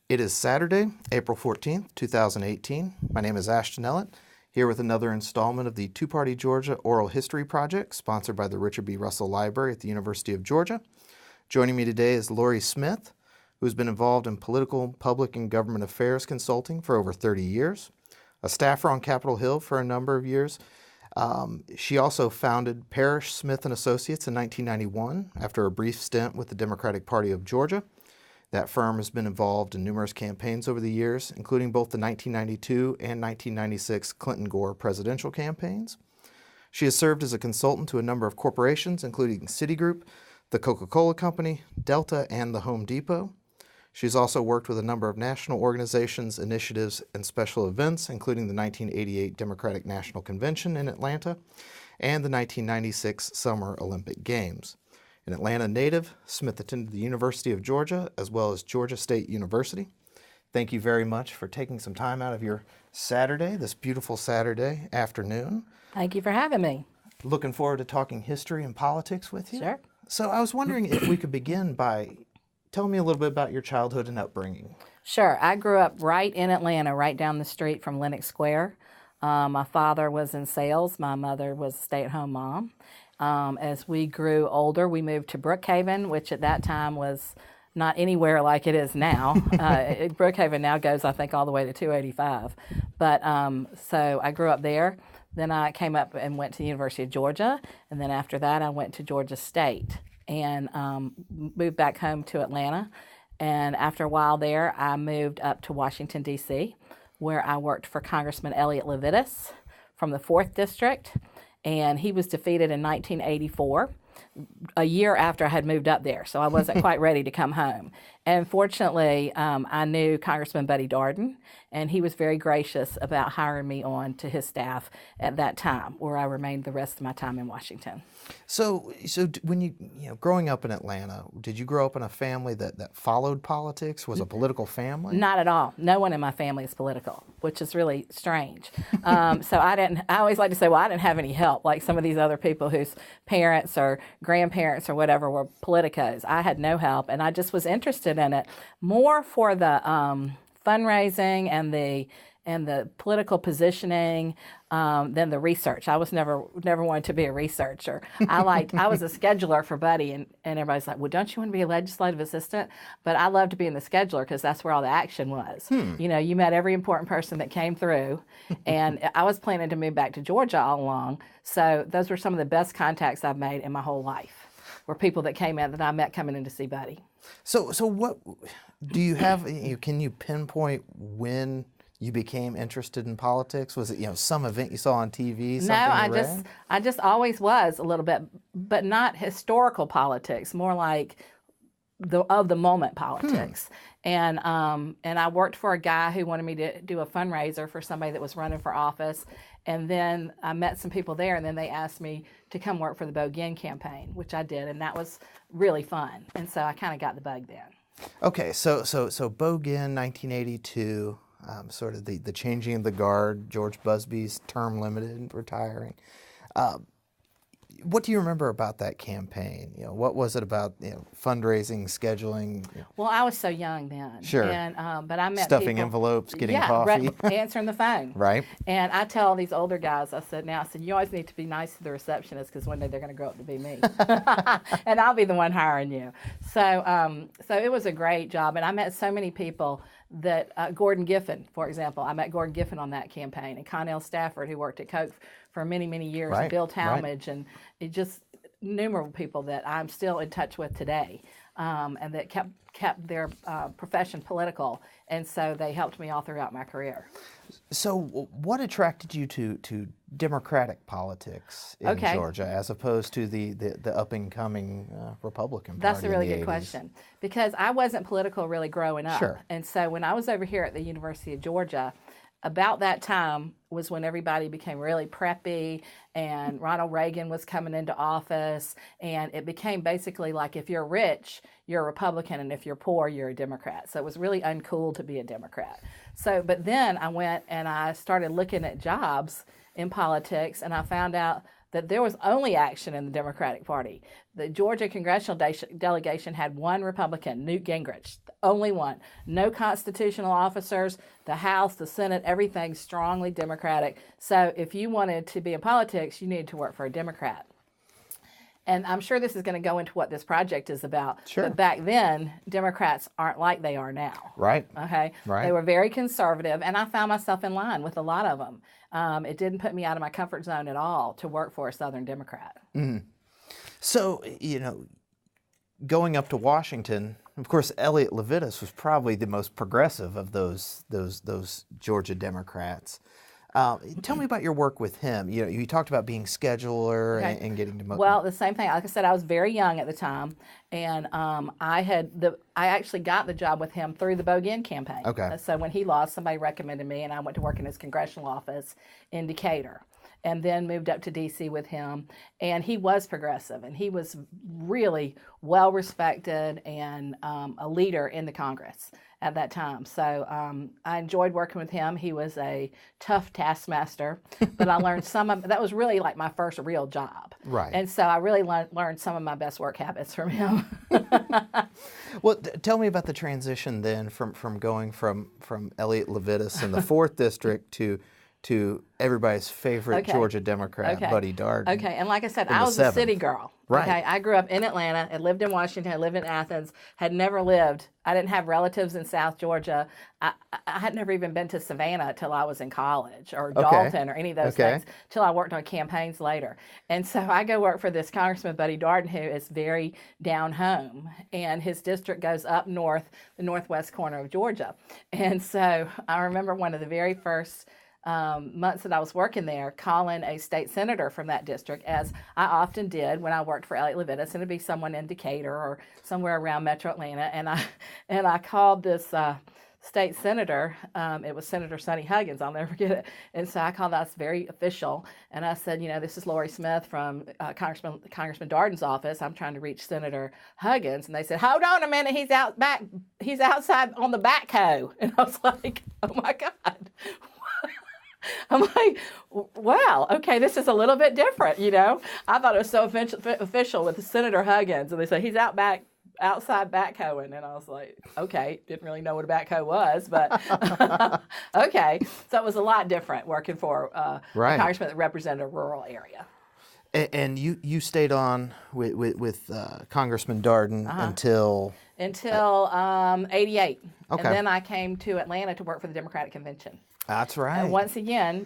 It is Saturday, April 14th, 2018. My name is Ashton Ellett, here with another installment of the Two-Party Georgia Oral History Project, sponsored by the Richard B. Russell Library at the University of Georgia. Joining me today is Lorie Smith, who has been involved in political, public, and government affairs consulting for over 30 years, a staffer on Capitol Hill for a number of years. She also founded Parrish, Smith & Associates in 1991 after a brief stint with the Democratic Party of Georgia. That firm has been involved in numerous campaigns over the years, including both the 1992 and 1996 Clinton-Gore presidential campaigns. She has served as a consultant to a number of corporations, including Citigroup, the Coca-Cola Company, Delta, and the Home Depot. She's also worked with a number of national organizations, initiatives, and special events, including the 1988 Democratic National Convention in Atlanta and the 1996 Summer Olympic Games. An Atlanta native, Smith attended the University of Georgia as well as Georgia State University. Thank you very much for taking some time out of your Saturday, this beautiful Saturday afternoon. Thank you for having me. Looking forward to talking history and politics with you. Sure. So I was wondering if we could begin by telling me a little bit about your childhood and upbringing. Sure. I grew up right in Atlanta, right down the street from Lenox Square. My father was in sales. My mother was a stay-at-home mom. As we grew older, we moved to Brookhaven, which at that time was not anywhere like it is now. Brookhaven now goes, I think, all the way to 285. But so I grew up there. Then I came up and went to the University of Georgia. And then after that, I went to Georgia State and moved back home to Atlanta. And after a while there, I moved up to Washington, D.C., where I worked for Congressman Elliott Levitas from the 4th District. And he was defeated in 1984, a year after I had moved up there, so I wasn't quite ready to come home. And fortunately, I knew Congressman Buddy Darden, and he was very gracious about hiring me on to his staff at that time, where I remained the rest of my time in Washington. So when you growing up in Atlanta, did you grow up in a family that followed politics, was a political family? Not at all. No one in my family is political, which is really strange. So I always like to say, well, I didn't have any help, like some of these other people whose parents or grandparents or whatever were politicos. I had no help, and I just was interested in it more for the fundraising and the political positioning than the research. I was never wanted to be a researcher. I was a scheduler for Buddy, and everybody's like, well, don't you want to be a legislative assistant? But I loved to be in the scheduler because that's where all the action was. You met every important person that came through, and I was planning to move back to Georgia all along. So those were some of the best contacts I've made in my whole life, were people that came in that I met coming in to see Buddy. So what do you have? Can you pinpoint when you became interested in politics? Was it some event you saw on TV? No, I just always was a little bit, but not historical politics. More like of the moment politics. And I worked for a guy who wanted me to do a fundraiser for somebody that was running for office. And then I met some people there, and then they asked me to come work for the Bo Ginn campaign, which I did, and that was really fun. And so I kind of got the bug then. Okay, so Bo Ginn, 1982, sort of the changing of the guard, George Busby's term limited, retiring. What do you remember about that campaign? What was it about? Fundraising, scheduling. Well, I was so young then. Sure. And but I met stuffing people, envelopes, getting coffee, answering the phone. Right. And I tell these older guys, I said, you always need to be nice to the receptionist because one day they're going to grow up to be me, and I'll be the one hiring you. So it was a great job, and I met so many people. That Gordon Giffen, for example, I met Gordon Giffen on that campaign, and Connell Stafford, who worked at Koch for many, many years, right, and Bill Talmadge, right. and it just innumerable people that I'm still in touch with today, and that kept their profession political, and so they helped me all throughout my career. So what attracted you to Democratic politics in Georgia as opposed to the up-and-coming Republican Party? That's a really in the good 80s? Question, because I wasn't political really growing up. Sure. And so when I was over here at the University of Georgia, about that time was when everybody became really preppy, and Ronald Reagan was coming into office, and it became basically like if you're rich, you're a Republican, and if you're poor, you're a Democrat. So it was really uncool to be a Democrat. So, but then I went and I started looking at jobs in politics, and I found out that there was only action in the Democratic Party. The Georgia congressional delegation had one Republican, Newt Gingrich, the only one. No constitutional officers, the House, the Senate, everything strongly Democratic. So if you wanted to be in politics, you needed to work for a Democrat. And I'm sure this is going to go into what this project is about. Sure. But back then, Democrats aren't like they are now. Right. Okay. Right. They were very conservative, and I found myself in line with a lot of them. It didn't put me out of my comfort zone at all to work for a Southern Democrat. Mm-hmm. So, going up to Washington, of course, Elliott Levitas was probably the most progressive of those Georgia Democrats. Tell me about your work with him. You talked about being scheduler and getting to. Well, the same thing. Like I said, I was very young at the time, and I actually got the job with him through the Bogan campaign. Okay. So when he lost, somebody recommended me, and I went to work in his congressional office in Decatur, and then moved up to D.C. with him. And he was progressive, and he was really well respected and a leader in the Congress at that time. So I enjoyed working with him. He was a tough taskmaster, but I learned that was really like my first real job. Right. And so I really learned some of my best work habits from him. Well, tell me about the transition then from going from Elliott Levitas in the 4th District to everybody's favorite Georgia Democrat, Buddy Darden. Okay, and like I said, I was a city girl. Right. Okay, I grew up in Atlanta. I lived in Washington. I lived in Athens. I didn't have relatives in South Georgia. I had never even been to Savannah till I was in college, or Dalton, or any of those things, till I worked on campaigns later. And so I go work for this Congressman, Buddy Darden, who is very down home, and his district goes up north, the northwest corner of Georgia. And so I remember one of the very first months that I was working there, calling a state senator from that district, as I often did when I worked for Elliott Levitas, and it'd be someone in Decatur or somewhere around Metro Atlanta, and I called this state senator. It was Senator Sonny Huggins. I'll never forget it. And so I called. That's very official, and I said, this is Lorie Smith from Congressman Darden's office. I'm trying to reach Senator Huggins, and they said, "Hold on a minute. He's out back. He's outside on the backhoe." And I was like, "Oh my God." I'm like, wow, okay, this is a little bit different, I thought it was so official with Senator Huggins, and they said he's outside backhoeing, and I was like, okay, didn't really know what a backhoe was, but okay. So it was a lot different working for a congressman that represented a rural area. And you stayed on with Congressman Darden until 88. Okay. And then I came to Atlanta to work for the Democratic Convention. That's right. And once again,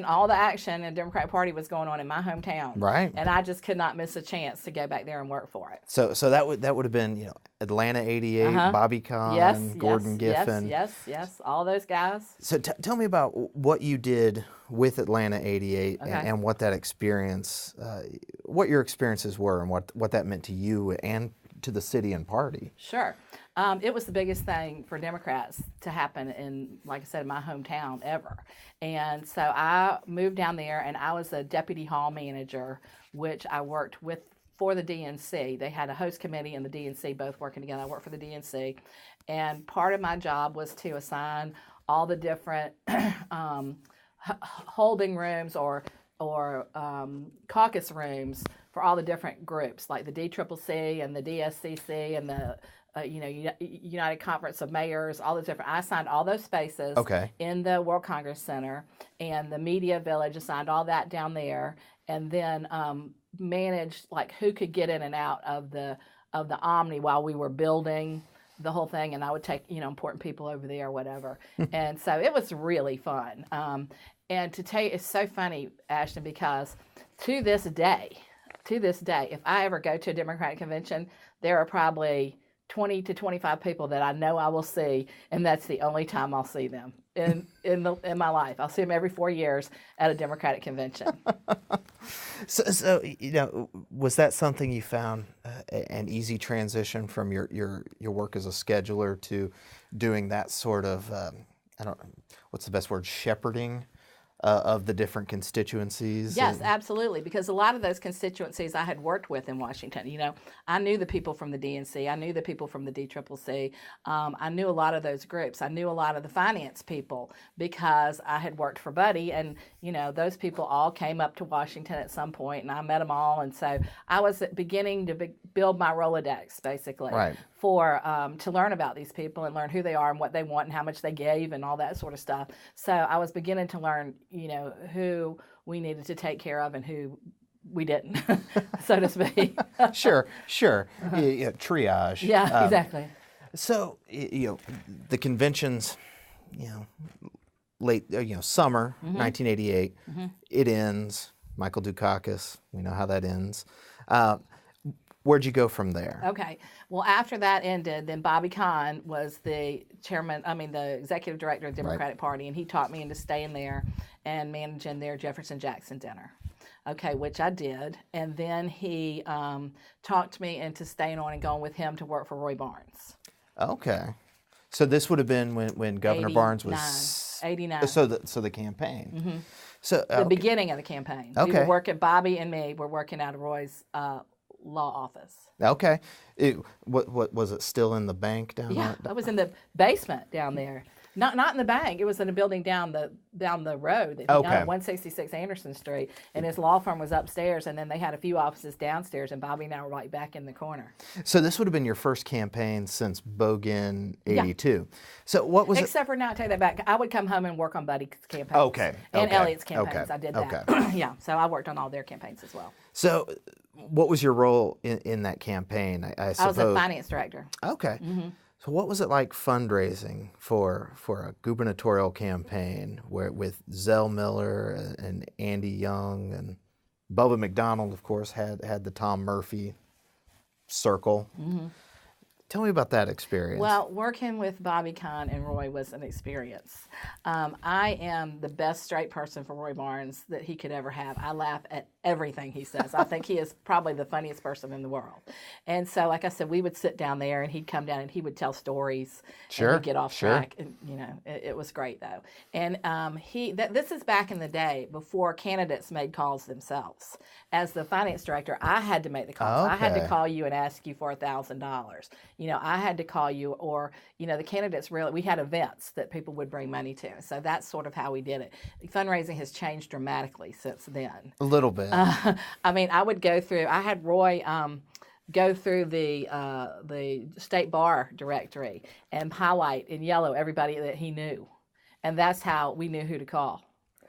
all the action in the Democratic Party was going on in my hometown. Right. And I just could not miss a chance to go back there and work for it. So that would have been, Atlanta 88, Bobby Kahn, Gordon Giffen. Yes, all those guys. So tell me about what you did with Atlanta 88 and what that experience, what your experiences were, and what that meant to you and to the city and party. Sure. It was the biggest thing for Democrats to happen in, like I said, my hometown ever. And so I moved down there, and I was a deputy hall manager, which I worked for the DNC. They had a host committee and the DNC both working together. I worked for the DNC. And part of my job was to assign all the different holding rooms or caucus rooms for all the different groups, like the DCCC and the DSCC and the United Conference of Mayors, all those different. I assigned all those spaces in the World Congress Center, and the Media Village assigned all that down there, and then managed like who could get in and out of the Omni while we were building the whole thing, and I would take important people over there or whatever. And so it was really fun. And to tell you, it's so funny, Ashton, because to this day, if I ever go to a Democratic convention, there are probably 20 to 25 people that I know I will see, and that's the only time I'll see them in my life. I'll see them every 4 years at a Democratic convention. So was that something you found an easy transition from your work as a scheduler to doing that sort of what's the best word, shepherding of the different constituencies? Yes, absolutely. Because a lot of those constituencies I had worked with in Washington. I knew the people from the DNC. I knew the people from the DCCC. I knew a lot of those groups. I knew a lot of the finance people because I had worked for Buddy, and those people all came up to Washington at some point, and I met them all. And so I was beginning to build my Rolodex, basically, Right. for to learn about these people and learn who they are and what they want and how much they gave and all that sort of stuff. So I was beginning to learn, who we needed to take care of and who we didn't, so to speak. Sure. Yeah, triage. Yeah, exactly. So, the conventions, late, summer 1988, it ends. Michael Dukakis, we know how that ends. Where'd you go from there? Okay. Well, after that ended, then Bobby Kahn was the the executive director of the Democratic Party, and he taught me into staying there and managing their Jefferson Jackson dinner. Okay, which I did. And then he talked me into staying on and going with him to work for Roy Barnes. Okay. So this would have been when Governor Barnes was 89. So the campaign. Mm-hmm. So the beginning of the campaign. Okay. We were working, Bobby and me were working out of Roy's law office. Okay. What was it still in the bank down there? Yeah, I was in the basement down there. Not in the bank. It was in a building down the road that he owned, 166 Anderson Street, and his law firm was upstairs, and then they had a few offices downstairs, and Bobby and I were right back in the corner. So this would have been your first campaign since Bogan 82. Yeah. So what was Except for now, I take that back. I would come home and work on Buddy's campaigns. Okay. And Elliott's campaigns. I did that. Okay. Yeah, so I worked on all their campaigns as well. So what was your role in that campaign, I suppose? I was a finance director. Okay. Mm-hmm. So what was it like fundraising for a gubernatorial campaign with Zell Miller and Andy Young and Bubba McDonald, of course, had the Tom Murphy circle. Mm-hmm. Tell me about that experience. Well, working with Bobby Kahn and Roy was an experience. I am the best straight person for Roy Barnes that he could ever have. I laugh at everything he says. I think he is probably the funniest person in the world. And so, like I said, we would sit down there and he'd come down and he would tell stories. Sure. And we'd get off track. And, it was great, though. And this is back in the day before candidates made calls themselves. As the finance director, I had to make the calls. Okay. I had to call you and ask you for $1,000. I had to call you, or, the candidates we had events that people would bring money to. So that's sort of how we did it. Fundraising has changed dramatically since then. A little bit. I would go through, I had Roy go through the state bar directory and highlight in yellow everybody that he knew. And that's how we knew who to call.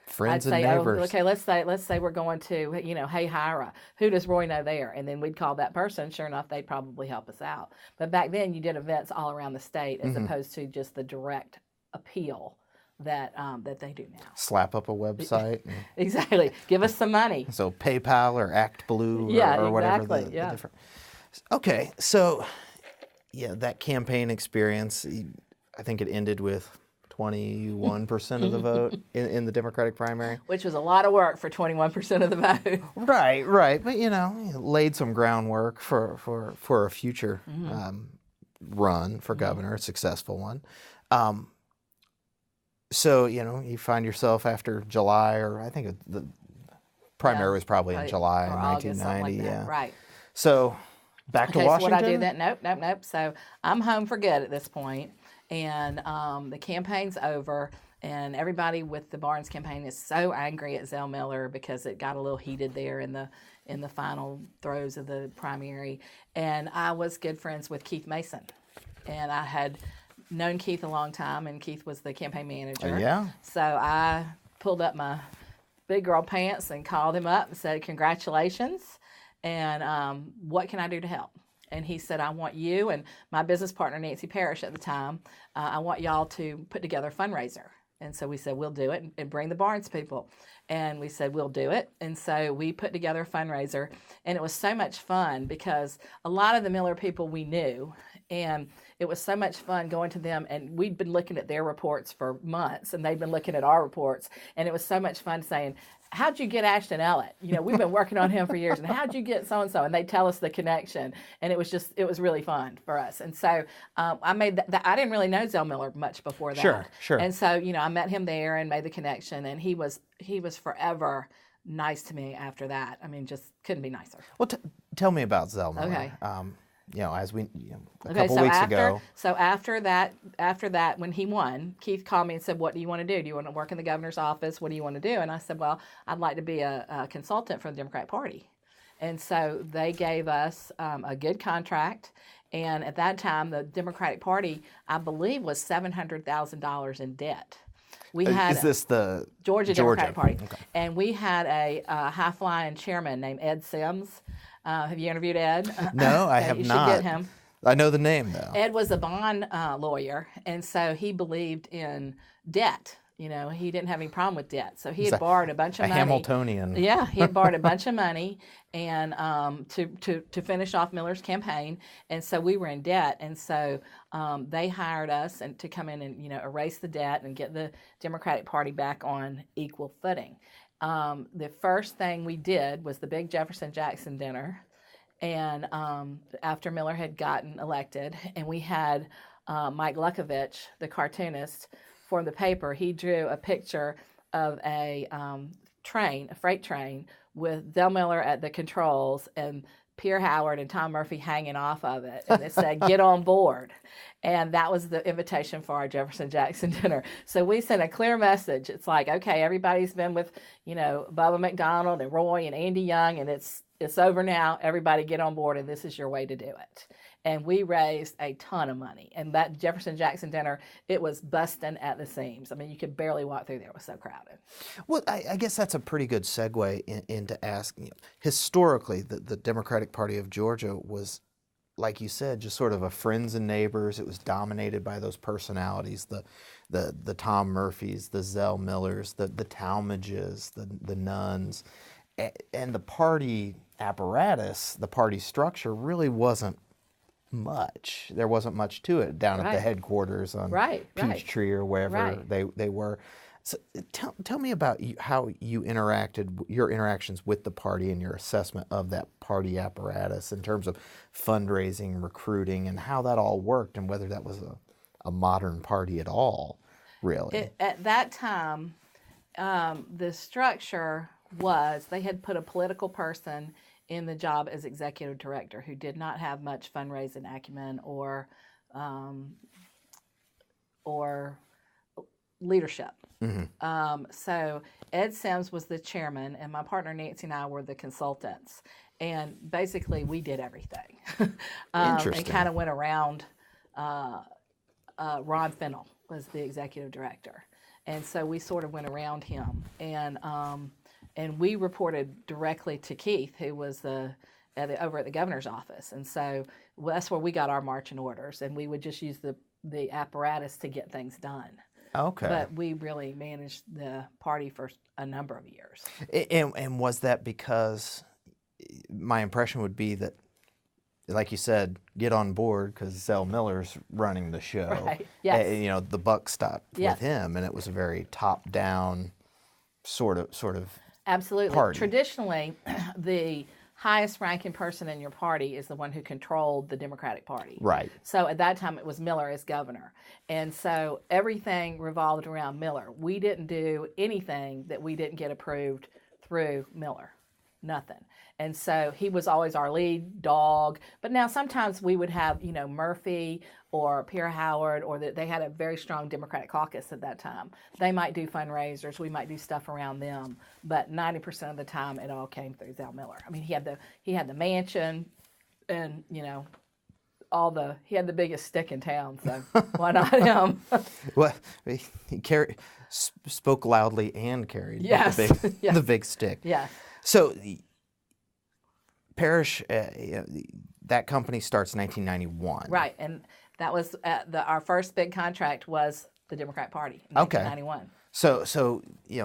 Friends I'd and say, neighbors. Okay, let's say we're going to, Hey Hira. Who does Roy know there? And then we'd call that person. Sure enough, they'd probably help us out. But back then, you did events all around the state as opposed to just the direct appeal that they do now. Slap up a website. Exactly. Give us some money. So PayPal or ActBlue or whatever the different. Okay, so that campaign experience, I think it ended with 21% of the vote in the Democratic primary. Which was a lot of work for 21% of the vote. Right. But, laid some groundwork for a future run for governor, a successful one. So, you find yourself after July, or I think the primary was probably in July of 1990. Like right. So, back to Washington? So what I do then? Nope. So I'm home for good at this point. And the campaign's over, and everybody with the Barnes campaign is so angry at Zell Miller because it got a little heated there in the final throes of the primary. And I was good friends with Keith Mason, and I had known Keith a long time, and Keith was the campaign manager. Yeah. So I pulled up my big girl pants and called him up and said, "Congratulations, and what can I do to help?" And he said, "I want you and my business partner, Nancy Parrish at the time, I want y'all to put together a fundraiser." And so we said, "We'll do it, and bring the Barnes people." And we said, "We'll do it." And so we put together a fundraiser, and it was so much fun because a lot of the Miller people we knew, and it was so much fun going to them, and we'd been looking at their reports for months, and they'd been looking at our reports, and it was so much fun saying, how'd you get Ashton Ellett? We've been working on him for years, and how'd you get so-and-so? And they tell us the connection, and it was really fun for us. And so I made that. I didn't really know Sal Miller much before that. Sure. And so, I met him there and made the connection, and he was forever nice to me after that. I mean, just couldn't be nicer. Well, tell me about Zell Miller. Okay. As we a couple weeks ago. So after that, when he won, Keith called me and said, "What do you want to do? Do you want to work in the governor's office? What do you want to do?" And I said, "Well, I'd like to be a consultant for the Democratic Party." And so they gave us a good contract. And at that time, the Democratic Party, I believe, was $700,000 in debt. We had Is this the Georgia Democratic Party? Okay. And we had a high-flying chairman named Ed Sims. Have you interviewed Ed? No, I have you not. You should get him. I know the name, though. Ed was a bond lawyer, and so he believed in debt. He didn't have any problem with debt. So he had borrowed a bunch of money. A Hamiltonian. Yeah, he had borrowed a bunch of money and to finish off Miller's campaign. And so we were in debt. And so they hired us to come in and, erase the debt and get the Democratic Party back on equal footing. The first thing we did was the big Jefferson Jackson dinner. And after Miller had gotten elected, and we had Mike Lukovich, the cartoonist, for the paper. He drew a picture of a freight train, with Zell Miller at the controls and Pierre Howard and Tom Murphy hanging off of it. And it said, "Get on board." And that was the invitation for our Jefferson Jackson dinner. So we sent a clear message. It's like, okay, everybody's been with, Bubba McDonald and Roy and Andy Young, and it's over now. Everybody get on board, and this is your way to do it. And we raised a ton of money. And that Jefferson Jackson dinner, it was busting at the seams. I mean, you could barely walk through there. It was so crowded. Well, I guess that's a pretty good segue into asking. Historically, the Democratic Party of Georgia was, like you said, just sort of a friends and neighbors. It was dominated by those personalities, the Tom Murphys, the Zell Millers, the Talmadges, the Nuns. And the party apparatus, the party structure really wasn't much. There wasn't much to it down at the headquarters on Peachtree or wherever they were. So tell me about how you interacted, your interactions with the party and your assessment of that party apparatus in terms of fundraising, recruiting, and how that all worked, and whether that was a modern party at all, really. At that time, the structure was they had put a political person in the job as executive director who did not have much fundraising acumen or leadership. Mm-hmm. So Ed Sims was the chairman, and my partner Nancy and I were the consultants. And basically, we did everything. Interesting. And kind of went around. Ron Fennell was the executive director, and so we sort of went around him. And we reported directly to Keith, who was over at the governor's office. And so that's where we got our marching orders, and we would just use the apparatus to get things done. Okay. But we really managed the party for a number of years. And was that because, my impression would be that, like you said, get on board because Zell Miller's running the show. Right. Yes. The buck stopped with him, and it was a very top-down sort of Absolutely. party. Traditionally, the highest ranking person in your party is the one who controlled the Democratic Party. Right. So at that time, it was Miller as governor. And so everything revolved around Miller. We didn't do anything that we didn't get approved through Miller. Nothing. And so he was always our lead dog. But now sometimes we would have, Murphy or Pierre Howard, or they had a very strong Democratic caucus at that time. They might do fundraisers. We might do stuff around them. But 90% of the time, it all came through Sal Miller. I mean, he had the mansion, and he had the biggest stick in town. So why not him? Well, he spoke loudly and carried the big stick. Yeah. So, Parrish, that company starts in 1991. Right, and that was our first big contract was the Democratic Party in 1991. So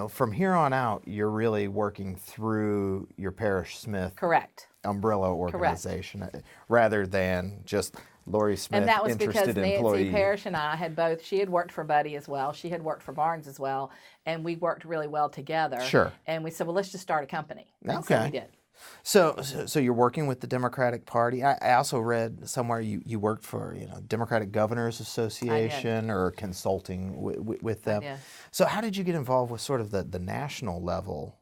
from here on out, you're really working through your Parrish Smith Correct. umbrella organization rather than just Lorie Smith, And that was because interested Nancy employee. Parrish and I had both, she had worked for Buddy as well. She had worked for Barnes as well. And we worked really well together. Sure. And we said, well, let's just start a company. And so Okay. we did. So you're working with the Democratic Party. I also read somewhere you worked for Democratic Governors Association or consulting with them. did. So how did you get involved with sort of the national level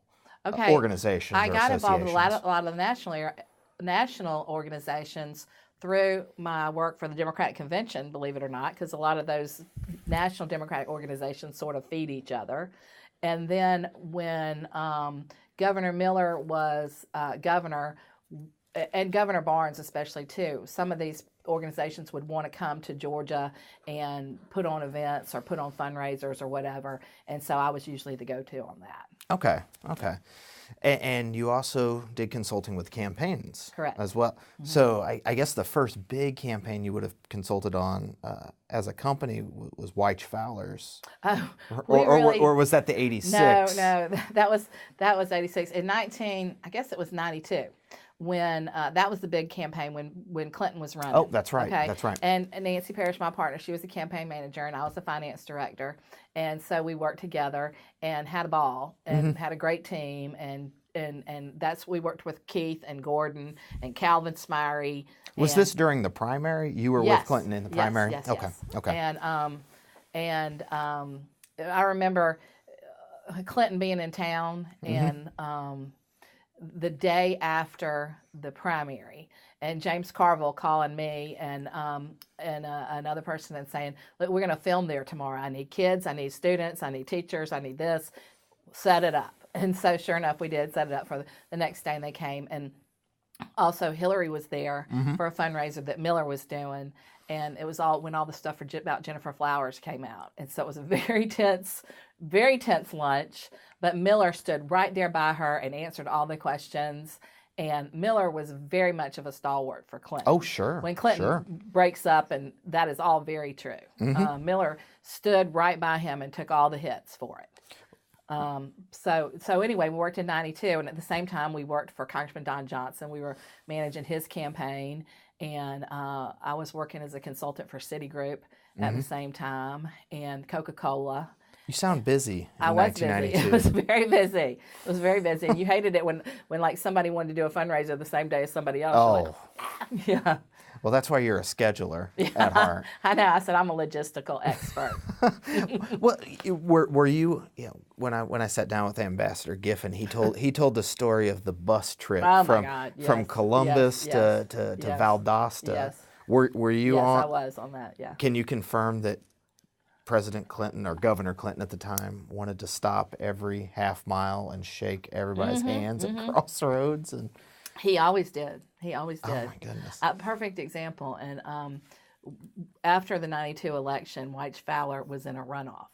organizations? I or got involved with a lot associations? of national organizations through my work for the Democratic Convention, believe it or not, because a lot of those national Democratic organizations sort of feed each other. And then when Governor Miller was governor, and Governor Barnes especially too, some of these organizations would want to come to Georgia and put on events or put on fundraisers or whatever. And so I was usually the go-to on that. Okay. And you also did consulting with campaigns, Correct. as well. Mm-hmm. So I guess the first big campaign you would have consulted on as a company was Wyche Fowler's, Oh, or was that the '86? No, that was '86. In I guess it was '92, when that was the big campaign when Clinton was running. Oh, that's right. Okay, That's right. And Nancy Parrish, my partner, she was the campaign manager, and I was the finance director, and so we worked together and had a ball and had a great team and that's we worked with Keith and Gordon and Calvin Smyrie. Was this during the primary? You were with Clinton in the primary? Yes. Okay. And I remember Clinton being in town and the day after the primary, and James Carville calling me and another person and saying, "Look, we're going to film there tomorrow. I need kids, I need students, I need teachers, I need this. Set it up." And so sure enough, we did set it up for the next day, and they came. And also Hillary was there for a fundraiser that Miller was doing. And it was all when all the stuff about Jennifer Flowers came out. And so it was a very tense lunch. But Miller stood right there by her and answered all the questions. And Miller was very much of a stalwart for Clinton. Oh, sure. When Clinton breaks up, and that is all very true. Miller stood right by him and took all the hits for it. So anyway, we worked in '92, and at the same time, we worked for Congressman Don Johnson. We were managing his campaign, and I was working as a consultant for Citigroup at the same time, and Coca-Cola. You sound busy in I was 1992. busy. It was very busy. It was very busy. And you hated it when like somebody wanted to do a fundraiser the same day as somebody else. Oh. Like, yeah. Well, that's why you're a scheduler at heart. I know. I said I'm a logistical expert. Well, were you? When I sat down with Ambassador Giffen, he told the story of the bus trip from Columbus to Valdosta. Yes. Were you on? Yes, I was on that. Yeah. Can you confirm that President Clinton or Governor Clinton at the time wanted to stop every half mile and shake everybody's hands at crossroads? And He always did. Oh my goodness! A perfect example. And after the '92 election, Wyche Fowler was in a runoff.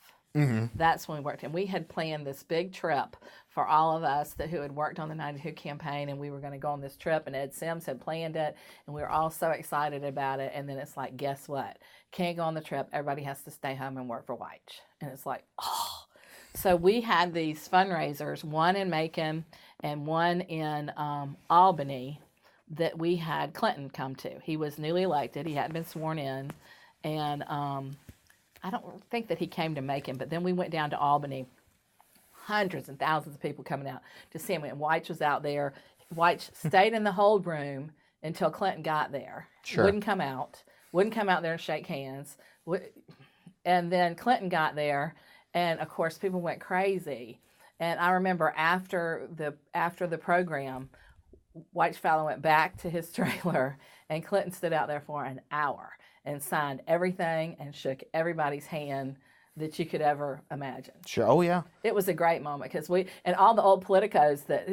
That's when we worked. And we had planned this big trip for all of us who had worked on the '92 campaign, and we were going to go on this trip. And Ed Sims had planned it, and we were all so excited about it. And then it's like, guess what? Can't go on the trip. Everybody has to stay home and work for Wyche. And it's like, oh. So we had these fundraisers, one in Macon and one in Albany, that we had Clinton come to. He was newly elected. He hadn't been sworn in. And I don't think that he came to Macon, but then we went down to Albany. Hundreds and thousands of people coming out to see him. And Wyche was out there. Wyche stayed in the hold room until Clinton got there. Sure. Wouldn't come out there and shake hands. And then Clinton got there, and of course people went crazy. And I remember after the program, Wyche Fowler went back to his trailer, and Clinton stood out there for an hour and signed everything and shook everybody's hand that you could ever imagine. Sure. Oh yeah. It was a great moment because and all the old politicos that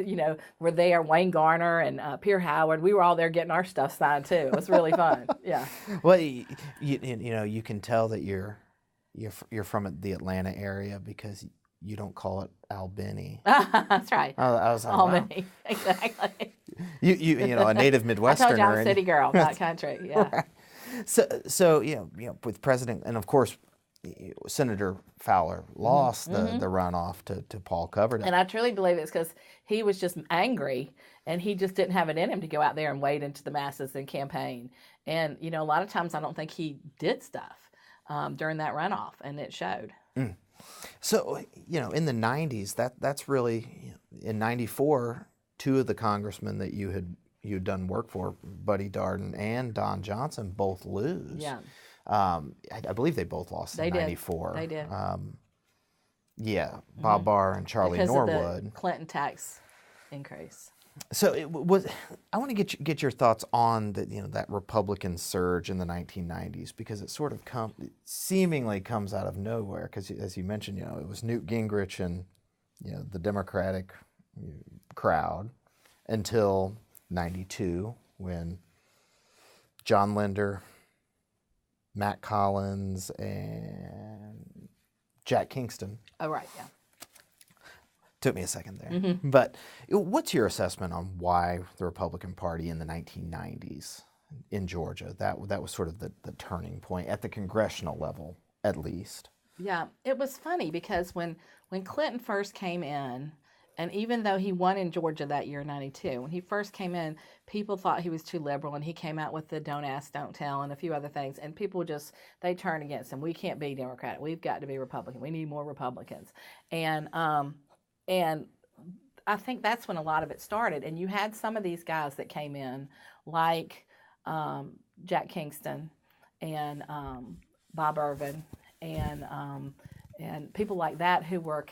were there, Wayne Garner and Pierre Howard, we were all there getting our stuff signed too. It was really fun. Yeah. Well, you can tell that you're from the Atlanta area because you don't call it Albany. That's right. I was like, Albany. wow. Exactly. You a native Midwesterner. I told you I'm a city girl, not country. Yeah. Right. So with President, and of course Senator Fowler lost the runoff to Paul Coverdell. And I truly believe it's because he was just angry and he just didn't have it in him to go out there and wade into the masses and campaign. And, you know, a lot of times I don't think he did stuff during that runoff, and it showed. So, you know, in the 90s, that's really, in 94, two of the congressmen that you'd done work for, Buddy Darden and Don Johnson, both lose. Yeah. I believe they both lost in 94. They did. Yeah, Bob Barr and Charlie Because Norwood. of the Clinton tax increase. So I want to get your thoughts on that Republican surge in the 1990s, because it sort of seemingly comes out of nowhere. Because as you mentioned, you know, it was Newt Gingrich and the Democratic crowd until 92, when John Linder, Matt Collins, and Jack Kingston. Oh, right, yeah. Took me a second there. But what's your assessment on why the Republican Party in the 1990s in Georgia, that was sort of the turning point at the congressional level, at least? Yeah, it was funny because when Clinton first came in, and even though he won in Georgia that year, 92, when he first came in, people thought he was too liberal, and he came out with the don't ask, don't tell, and a few other things, and people they turned against him. We can't be Democratic. We've got to be Republican. We need more Republicans. And I think that's when a lot of it started. And you had some of these guys that came in, like Jack Kingston and Bob Irvin and people like that who were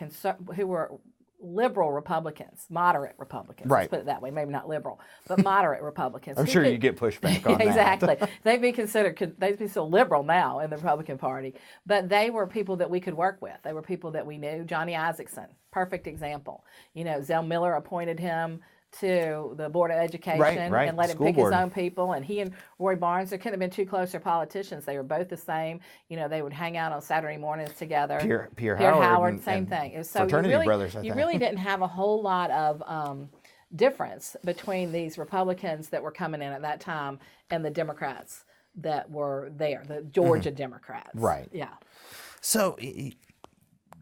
liberal Republicans, moderate Republicans. Right. Let's put it that way. Maybe not liberal, but moderate Republicans. I'm sure you get pushback on that. Exactly. They'd be so liberal now in the Republican Party, but they were people that we could work with. They were people that we knew. Johnny Isaacson, perfect example. You know, Zell Miller appointed him to the Board of Education right. and let him School pick board. His own people. And he and Roy Barnes, there couldn't have been two closer politicians. They were both the same. You know, they would hang out on Saturday mornings together. Pierre Howard, same thing. And so fraternity brothers, I you think. really didn't have a whole lot of difference between these Republicans that were coming in at that time and the Democrats that were there, the Georgia Democrats. Right. Yeah. So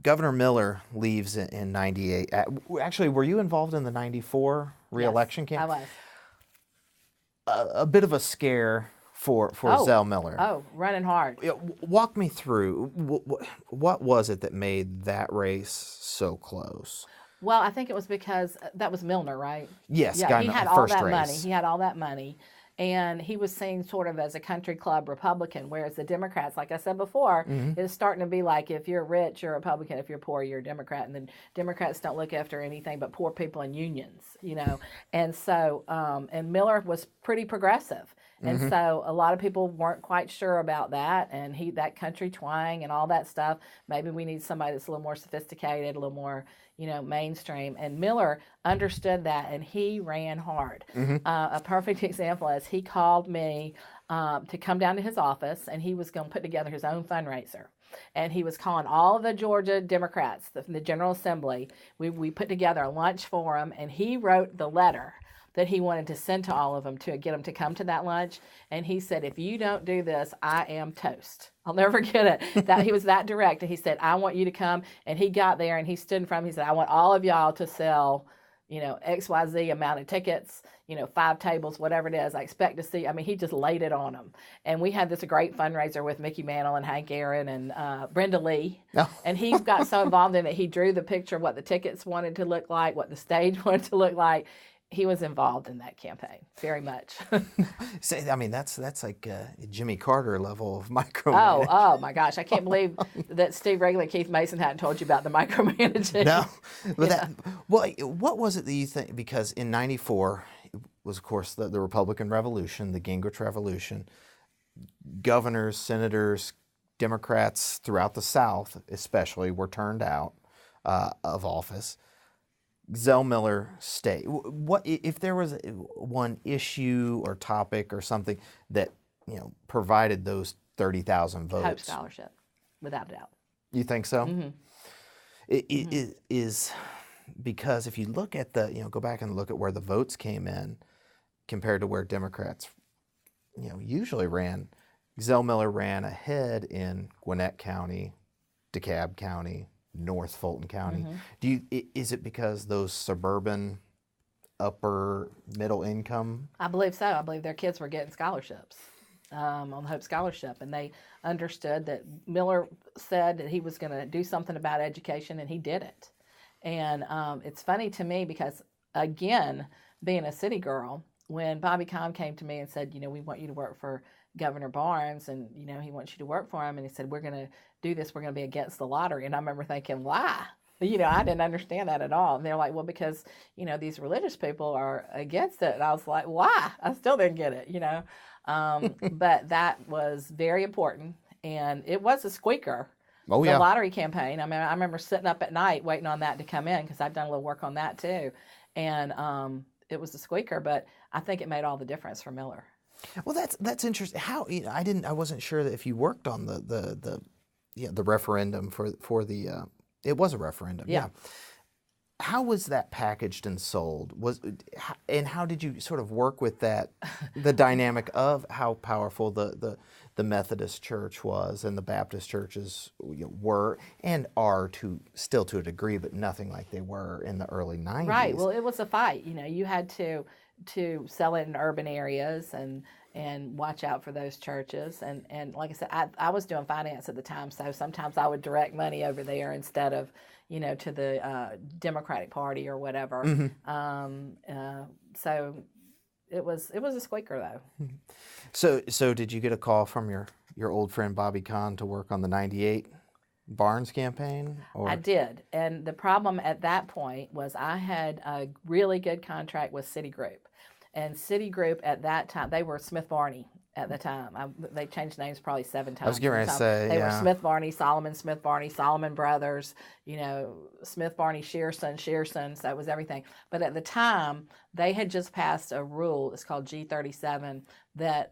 Governor Miller leaves in 98. Actually, were you involved in the 94 re-election campaign? I was. A bit of a scare for Zell Miller. Oh, running hard. Walk me through, what was it that made that race so close? Well, I think it was because that was Milner, right? Yes, yeah, he had all first that race. money. He had all that money. And he was seen sort of as a country club Republican, whereas the Democrats, like I said before, is starting to be like, if you're rich, you're a Republican. If you're poor, you're a Democrat. And the Democrats don't look after anything but poor people and unions, you know. And so, and Miller was pretty progressive. And so a lot of people weren't quite sure about that. And that country twang and all that stuff, maybe we need somebody that's a little more sophisticated, a little more, you know, mainstream. And Miller understood that, and he ran hard. A perfect example is he called me to come down to his office, and he was going to put together his own fundraiser. And he was calling all of the Georgia Democrats, the General Assembly. We put together a lunch for him, and he wrote the letter that he wanted to send to all of them to get them to come to that lunch. And he said, if you don't do this, I am toast. I'll never forget it. That he was that direct. And he said, I want you to come. And he got there and he stood in front of me. He said, I want all of y'all to sell, you know, XYZ amount of tickets, you know, 5 tables, whatever it is. I expect to see. I mean, he just laid it on them. And we had this great fundraiser with Mickey Mantle and Hank Aaron and Brenda Lee. Oh. And he got so involved in it, he drew the picture of what the tickets wanted to look like, what the stage wanted to look like. He was involved in that campaign very much. I mean, that's like Jimmy Carter level of micromanaging. Oh my gosh! I can't believe that Steve Reagan and Keith Mason hadn't told you about the micromanaging. No, but what was it that you think? Because in '94 it was, of course, the Republican Revolution, the Gingrich Revolution. Governors, senators, Democrats throughout the South, especially, were turned out of office. Zell Miller stayed. What if there was one issue or topic or something that, you know, provided those 30,000 votes? Hope Scholarship, without a doubt. You think so? It is because if you look at go back and look at where the votes came in compared to where Democrats, you know, usually ran. Zell Miller ran ahead in Gwinnett County, DeKalb County, North Fulton County. Is it because those suburban upper middle income? I believe so. I believe their kids were getting scholarships on the Hope Scholarship, and they understood that Miller said that he was going to do something about education, and he did it. And it's funny to me because, again, being a city girl, when Bobby Kahn came to me and said, we want you to work for Governor Barnes, and, he wants you to work for him, and he said, we're going to do this, we're going to be against the lottery. And I remember thinking, why? I didn't understand that at all. And they're like, well, because, these religious people are against it. And I was like, why? I still didn't get it, But that was very important. And it was a squeaker. Oh, yeah. The lottery campaign. I mean, I remember sitting up at night waiting on that to come in because I'd done a little work on that too. And it was a squeaker, but I think it made all the difference for Miller. Well, that's interesting. How I wasn't sure that if you worked on the referendum for the it was a referendum. Yeah. How was that packaged and sold? And how did you sort of work with that, the dynamic of how powerful the Methodist Church was and the Baptist churches were and are still to a degree, but nothing like they were in the early 90s. Right. Well, it was a fight. You had to sell it in urban areas and watch out for those churches. And like I said, I was doing finance at the time, so sometimes I would direct money over there instead of, to the Democratic Party or whatever. So it was a squeaker, though. So did you get a call from your old friend Bobby Kahn to work on the 98 Barnes campaign? Or? I did. And the problem at that point was I had a really good contract with Citigroup. And Citigroup at that time, they were Smith Barney at the time. They changed names probably 7 times. I was getting ready to say, They were Smith Barney, Solomon Brothers, Smith Barney, Shearsons, that was everything. But at the time, they had just passed a rule, it's called G37, that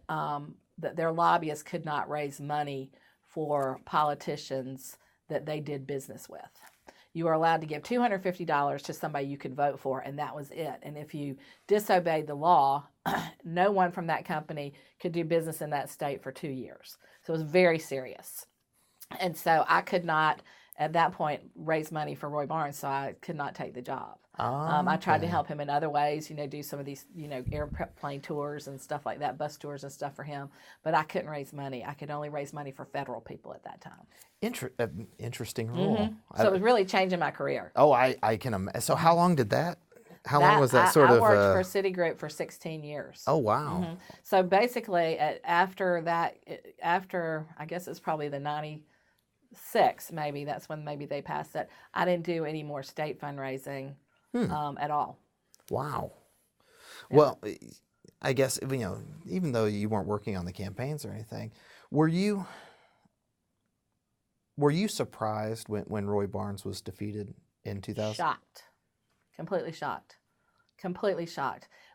their lobbyists could not raise money for politicians that they did business with. You were allowed to give $250 to somebody you could vote for, and that was it. And if you disobeyed the law, no one from that company could do business in that state for 2 years. So it was very serious. And so I could not, at that point, raise money for Roy Barnes, so I could not take the job. I tried to help him in other ways, do some of these, airplane tours and stuff like that, bus tours and stuff for him. But I couldn't raise money. I could only raise money for federal people at that time. Interesting rule. So it was really changing my career. Oh, I can imagine. So how long did that? How long was that I worked for Citigroup for 16 years. Oh, wow. So basically, after I guess it's probably the 96, maybe, that's when maybe they passed it, I didn't do any more state fundraising at all. Wow. Yeah. Well, I guess, even though you weren't working on the campaigns or anything, were you surprised when Roy Barnes was defeated in 2000? Shocked. Completely shocked.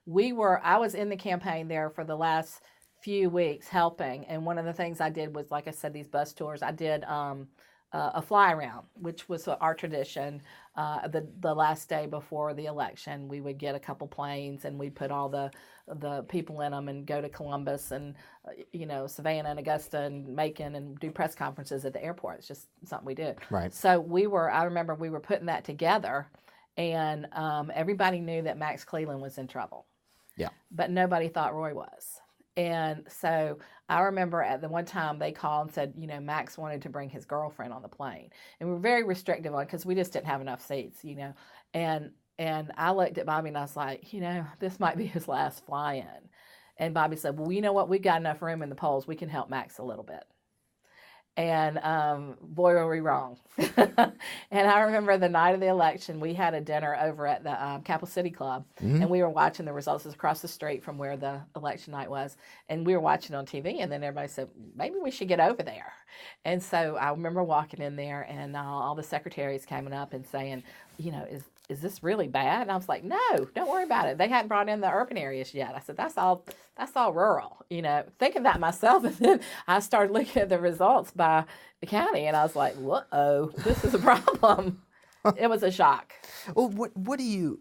I was in the campaign there for the last few weeks helping, and one of the things I did was, like I said, these bus tours. I did a fly around, which was our tradition. The last day before the election, we would get a couple planes and we'd put all the people in them and go to Columbus and Savannah and Augusta and Macon and do press conferences at the airport. It's just something we did. Right. So I remember we were putting that together, and everybody knew that Max Cleland was in trouble. Yeah. But nobody thought Roy was. And so I remember at the one time they called and said, Max wanted to bring his girlfriend on the plane. And we were very restrictive on it because we just didn't have enough seats, And I looked at Bobby and I was like, this might be his last fly-in. And Bobby said, well, you know what? We've got enough room in the polls. We can help Max a little bit. And boy, were we wrong. And I remember the night of the election, we had a dinner over at the Capital City Club, and we were watching the results. It was across the street from where the election night was, and we were watching on TV, and then everybody said, maybe we should get over there. And so I remember walking in there, and all the secretaries coming up and saying, is this really bad? And I was like, no, don't worry about it. They hadn't brought in the urban areas yet. I said, that's all rural, thinking that myself. And then I started looking at the results by the county, and I was like, whoa, this is a problem. It was a shock. Well, what do you,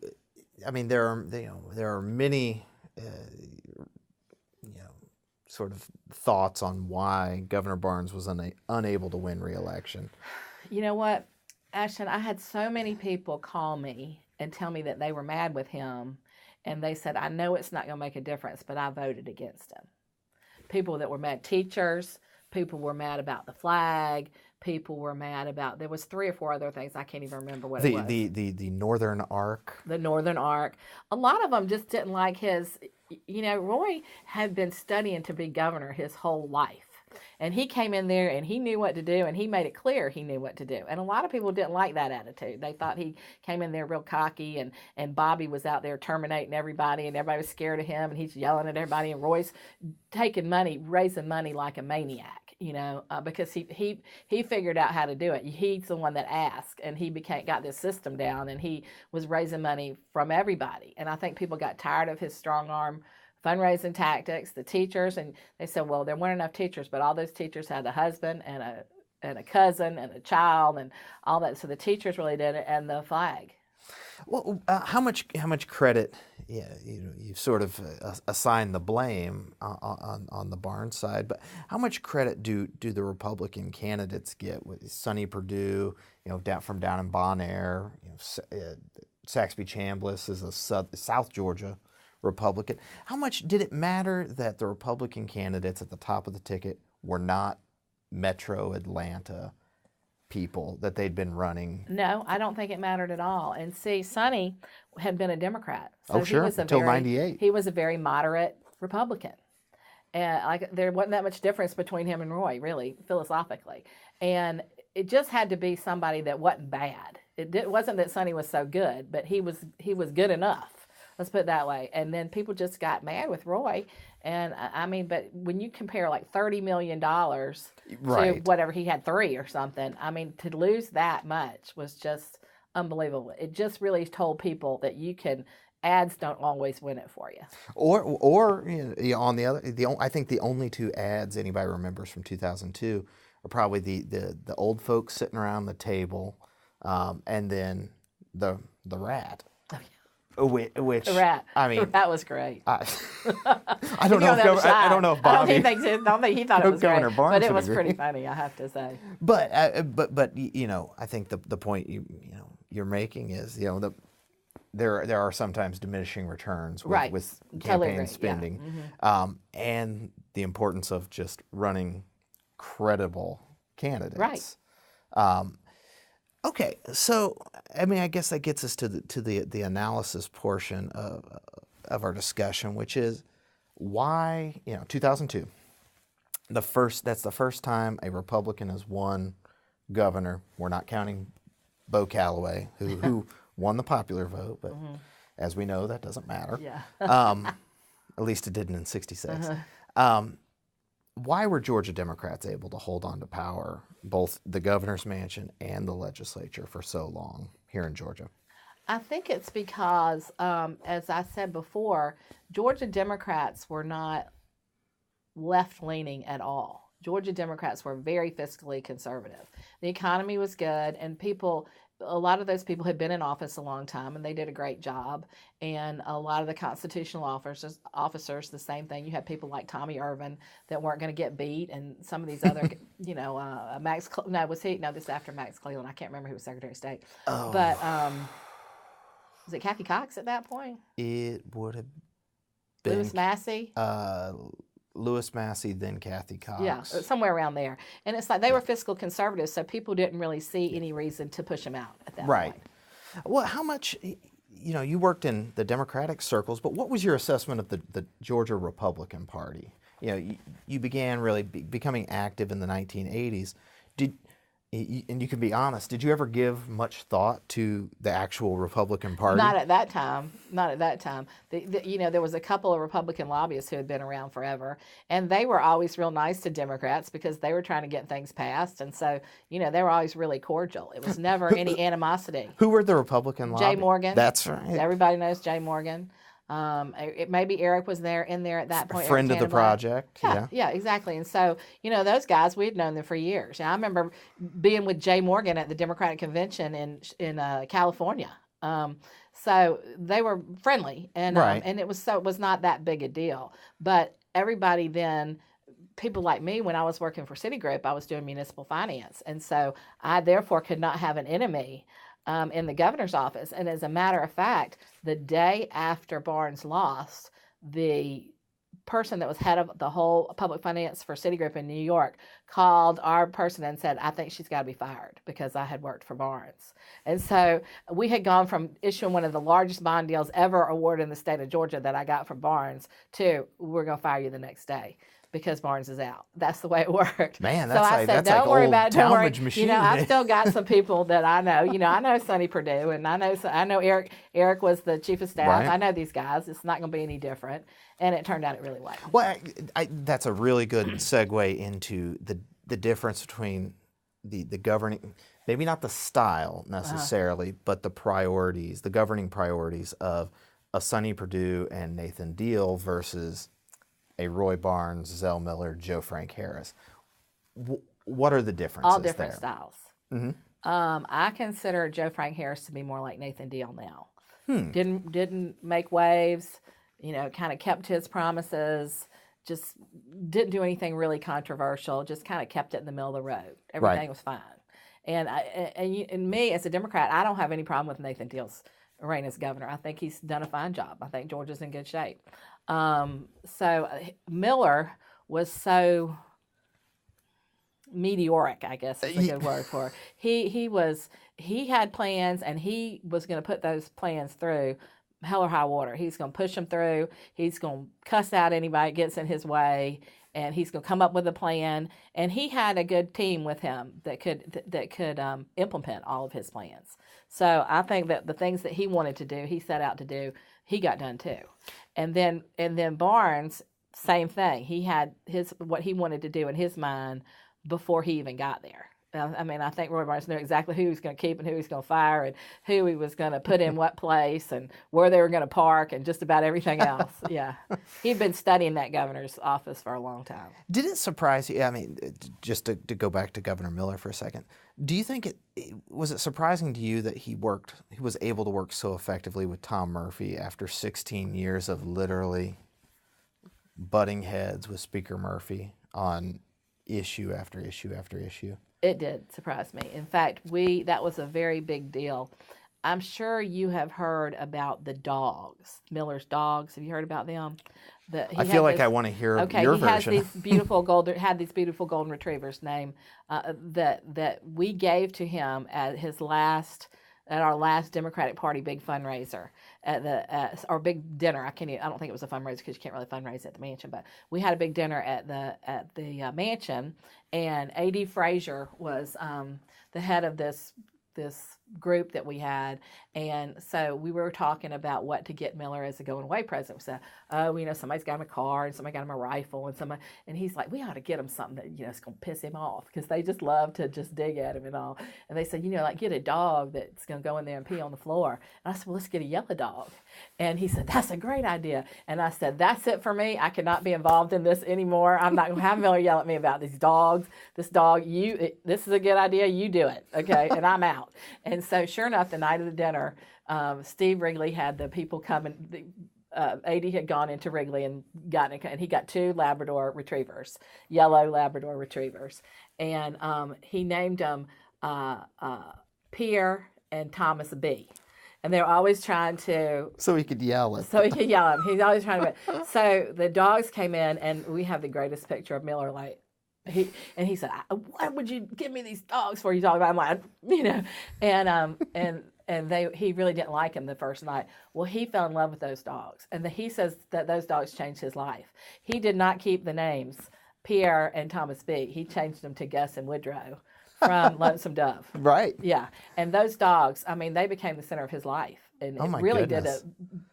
there are many, sort of thoughts on why Governor Barnes was unable to win re-election? You know what, Ashton, I had so many people call me and tell me that they were mad with him, and they said, I know it's not going to make a difference, but I voted against him. People that were mad, teachers, people were mad about the flag, people were mad about, there was 3 or 4 other things, I can't even remember what it was. The Northern Arc. The Northern Arc. A lot of them just didn't like his, Roy had been studying to be governor his whole life. And he came in there and he knew what to do, and he made it clear he knew what to do. And a lot of people didn't like that attitude. They thought he came in there real cocky, and Bobby was out there terminating everybody, and everybody was scared of him, and he's yelling at everybody, and Roy's taking money, raising money like a maniac, because he figured out how to do it. He's the one that asked, and he got this system down, and he was raising money from everybody. And I think people got tired of his strong arm fundraising tactics, the teachers, and they said, well, there weren't enough teachers, but all those teachers had a husband and a cousin and a child and all that. So the teachers really did it, and the flag. Well, how much credit? Yeah, you've sort of assigned the blame on the Barnes side, but how much credit do the Republican candidates get? With Sonny Perdue, from down in Bon Air, Saxby Chambliss is a South Georgia Republican. How much did it matter that the Republican candidates at the top of the ticket were not Metro Atlanta people that they'd been running? No, I don't think it mattered at all. And see, Sonny had been a Democrat. So sure, until 98. He was a very moderate Republican. And there wasn't that much difference between him and Roy, really, philosophically. And it just had to be somebody that wasn't bad. It wasn't that Sonny was so good, but he was good enough. Let's put it that way. And then people just got mad with Roy. And but when you compare like $30 million right. to whatever, he had 3 or something, to lose that much was just unbelievable. It just really told people that ads don't always win it for you. Or on the other, I think the only 2 ads anybody remembers from 2002 are probably the old folks sitting around the table, and then the rat. Which the rat. That was great. I don't know if Bobby. I don't think he thought it was Governor great, Barnes but it was agree. pretty funny, I have to say. But I think the point you're making is there are sometimes diminishing returns with Totally campaign spending, and the importance of just running credible candidates. Right. Okay, so I guess that gets us to the analysis portion of our discussion, which is why 2002. That's the first time a Republican has won governor. We're not counting Bo Calloway, who won the popular vote, but as we know, that doesn't matter. Yeah. At least it didn't in '66. Why were Georgia Democrats able to hold on to power, both the governor's mansion and the legislature, for so long here in Georgia? I think it's because, as I said before, Georgia Democrats were not left-leaning at all. Georgia Democrats were very fiscally conservative. The economy was good, and a lot of those people had been in office a long time, and they did a great job. And a lot of the constitutional officers, the same thing. You had people like Tommy Irvin that weren't going to get beat, and some of these other, Max. This is after Max Cleland. I can't remember who was Secretary of State. Oh. But was it Kathy Cox at that point? It would have been Lewis Massey. Lewis Massey, then Kathy Cox. Yeah, somewhere around there. And it's like they were fiscal conservatives, so people didn't really see any reason to push them out at that point. Well, how much, you worked in the Democratic circles, but what was your assessment of the Georgia Republican Party? You began really becoming active in the 1980s. And you can be honest, did you ever give much thought to the actual Republican Party? Not at that time. There was a couple of Republican lobbyists who had been around forever, and they were always real nice to Democrats because they were trying to get things passed. And so, they were always really cordial. It was never any animosity. Who were the Republican lobbyists? Jay Morgan. That's right. Everybody knows Jay Morgan. Maybe Eric was in there at that point. Friend of the project. Yeah, exactly. And so, those guys, we'd known them for years. I remember being with Jay Morgan at the Democratic Convention in California. So they were friendly, and right. And it was not that big a deal. But everybody then, people like me, when I was working for Citigroup, I was doing municipal finance. And so I therefore could not have an enemy in the governor's office. And as a matter of fact, the day after Barnes lost, the person that was head of the whole public finance for Citigroup in New York called our person and said, I think she's got to be fired, because I had worked for Barnes. And so we had gone from issuing one of the largest bond deals ever awarded in the state of Georgia that I got from Barnes to, we're going to fire you the next day, because Barnes is out. That's the way it worked. Man, so that's I like, said, that's don't like worry old about it. Don't worry. Talmadge machine. I've still got some people that I know. I know Sonny Perdue, and I know Eric. Eric was the chief of staff. Right. I know these guys. It's not going to be any different. And it turned out it really was. Well, that's a really good segue into the difference between the governing, maybe not the style necessarily, but the priorities, the governing priorities of a Sonny Perdue and Nathan Deal versus a Roy Barnes, Zell Miller, Joe Frank Harris. What are the differences? All different there? styles. Mm-hmm. I consider Joe Frank Harris to be more like Nathan Deal now. Didn't make waves. Kind of kept his promises. Just didn't do anything really controversial. Just kind of kept it in the middle of the road. Everything was fine. And me as a Democrat, I don't have any problem with Nathan Deal's reign as governor. I think he's done a fine job. I think Georgia's in good shape. So Miller was so meteoric, I guess is a good word for it. He had plans, and he was going to put those plans through hell or high water. He's going to push them through. He's going to cuss out anybody that gets in his way, and he's going to come up with a plan. And he had a good team with him that could implement all of his plans. So I think that the things that he wanted to do, he set out to do, he got done too. And then Barnes, same thing. He had what he wanted to do in his mind before he even got there. I think Roy Barnes knew exactly who he was going to keep and who he was going to fire and who he was going to put in what place and where they were going to park and just about everything else. Yeah. He'd been studying that governor's office for a long time. Did it surprise you? Just to go back to Governor Miller for a second, do you think was it surprising to you that he was able to work so effectively with Tom Murphy after 16 years of literally butting heads with Speaker Murphy on issue after issue after issue? It did surprise me. In fact, that was a very big deal. I'm sure you have heard about the dogs, Miller's dogs. Have you heard about them? I feel like I want to hear your version. He has these beautiful golden retrievers named that we gave to him at our last Democratic Party big fundraiser at our big dinner. I don't think it was a fundraiser because you can't really fundraise at the mansion, but we had a big dinner at the mansion, and A.D. Frazier was the head of this group that we had, and so we were talking about what to get Miller as a going away present. We said, somebody's got him a car and somebody got him a rifle and he's like, we ought to get him something that is going to piss him off, because they just love to just dig at him and all. And they said, like, get a dog that's going to go in there and pee on the floor. And I said, well, let's get a yellow dog. And he said, that's a great idea. And I said, that's it for me. I cannot be involved in this anymore. I'm not going to have Miller yell at me about these dogs. This dog, this is a good idea. You do it, okay? And I'm out. And so sure enough, the night of the dinner, Steve Wrigley had the people come, and A.D. had gone into Wrigley and he got 2 Labrador retrievers, yellow Labrador retrievers. And he named them Pierre and Thomas B. And they're always trying to... So he could yell at So he could yell at them. He's always trying to... So the dogs came in, and we have the greatest picture of Miller, like... He said, "What would you give me these dogs for?" You talk about, I'm like, and he really didn't like him the first night. Well, he fell in love with those dogs, and he says that those dogs changed his life. He did not keep the names Pierre and Thomas B. He changed them to Gus and Woodrow from Lonesome Dove. Right. Yeah, and those dogs, they became the center of his life, and it really did a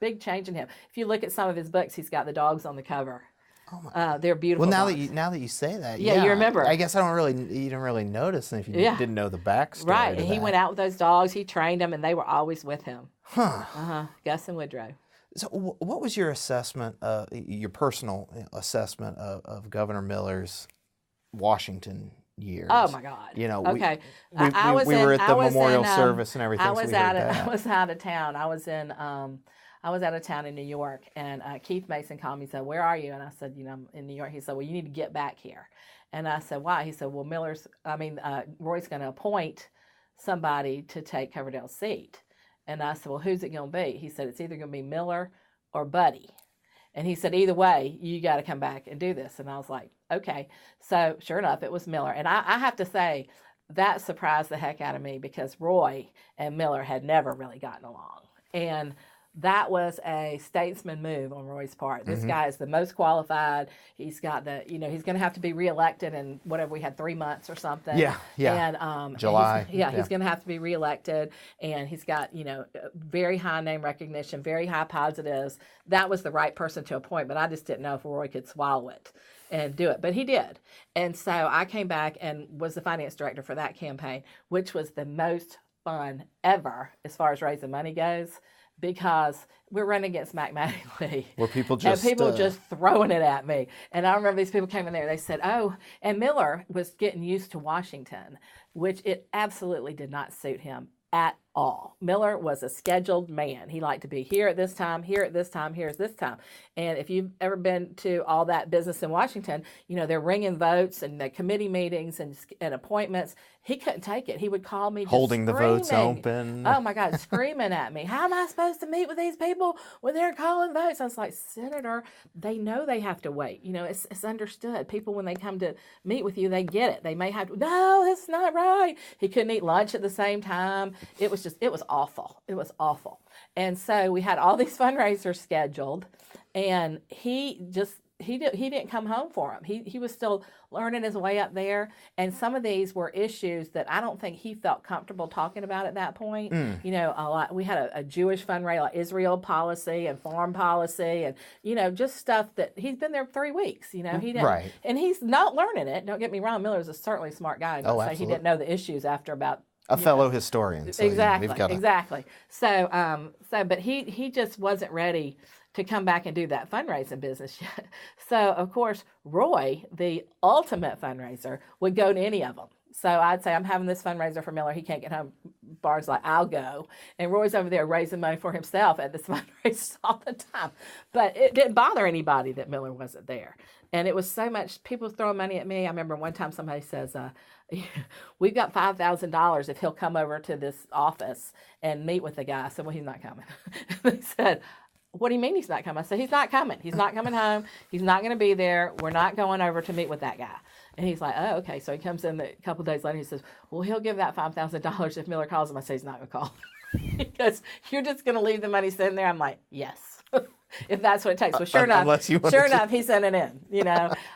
big change in him. If you look at some of his books, he's got the dogs on the cover. They're beautiful. Well, dogs. now that you say that, you remember. I guess you didn't really notice if you didn't know the backstory. Right, and he went out with those dogs. He trained them, and they were always with him. Gus and Woodrow. So, what was your assessment, your personal assessment of Governor Miller's Washington years? Oh my God! Okay. We were at the memorial service and everything. I was out of town. I I was out of town in New York, and Keith Mason called me and said, "Where are you?" And I said, "I'm in New York." He said, "Well, you need to get back here." And I said, "Why?" He said, "Well, Roy's going to appoint somebody to take Coverdale's seat." And I said, "Well, who's it going to be?" He said, "It's either going to be Miller or Buddy." And he said, "Either way, you got to come back and do this." And I was like, okay. So sure enough, it was Miller. And I have to say, that surprised the heck out of me because Roy and Miller had never really gotten along. And that was a statesman move on Roy's part. This guy is the most qualified. He's got he's going to have to be reelected in whatever we had 3 months or something. Yeah. And July. He's going to have to be reelected, and he's got very high name recognition, very high positives. That was the right person to appoint, but I just didn't know if Roy could swallow it and do it, but he did. And so I came back and was the finance director for that campaign, which was the most fun ever as far as raising money goes, because we're running against Mac Mattingly. Were people just... And people just throwing it at me. And I remember these people came in there, they said, "Oh," and Miller was getting used to Washington, which it absolutely did not suit him at all. Miller was a scheduled man. He liked to be here at this time, here at this time, here at this time. And if you've ever been to all that business in Washington, they're ringing votes and the committee meetings and appointments. He couldn't take it. He would call me just holding the votes screaming. open. Oh my God, screaming at me. "How am I supposed to meet with these people when they're calling votes?" I was like, "Senator, they know they have to wait. It's understood. People, when they come to meet with you, they get it. They may have to, no, that's not right." He couldn't eat lunch at the same time. It was awful. It was awful. And so we had all these fundraisers scheduled, and he didn't come home for them. He was still learning his way up there, and some of these were issues that I don't think he felt comfortable talking about at that point. A lot. We had a Jewish fundraiser, like Israel policy and foreign policy, and just stuff that he's been there 3 weeks. He didn't, right, and he's not learning it. Don't get me wrong. Miller is a certainly smart guy. Don't say he didn't know the issues after about. A fellow historian. So exactly. We've got Exactly. So, but he just wasn't ready to come back and do that fundraising business yet. So, of course, Roy, the ultimate fundraiser, would go to any of them. So I'd say, "I'm having this fundraiser for Miller. He can't get home." Bar's like, "I'll go." And Roy's over there raising money for himself at this fundraiser all the time. But it didn't bother anybody that Miller wasn't there. And it was so much, people throwing money at me. I remember one time somebody says, "We've got $5,000 if he'll come over to this office and meet with the guy." I said, "Well, he's not coming." They said, "What do you mean he's not coming?" I said, "He's not coming. He's not coming home. He's not going to be there. We're not going over to meet with that guy." And he's like, "Oh, okay." So he comes in a couple of days later. He says, "Well, he'll give that $5,000 if Miller calls him." I say, "He's not going to call." Because you're just going to leave the money sitting there. I'm like, "Yes." If that's what it takes. Well, sure enough, he sent it in,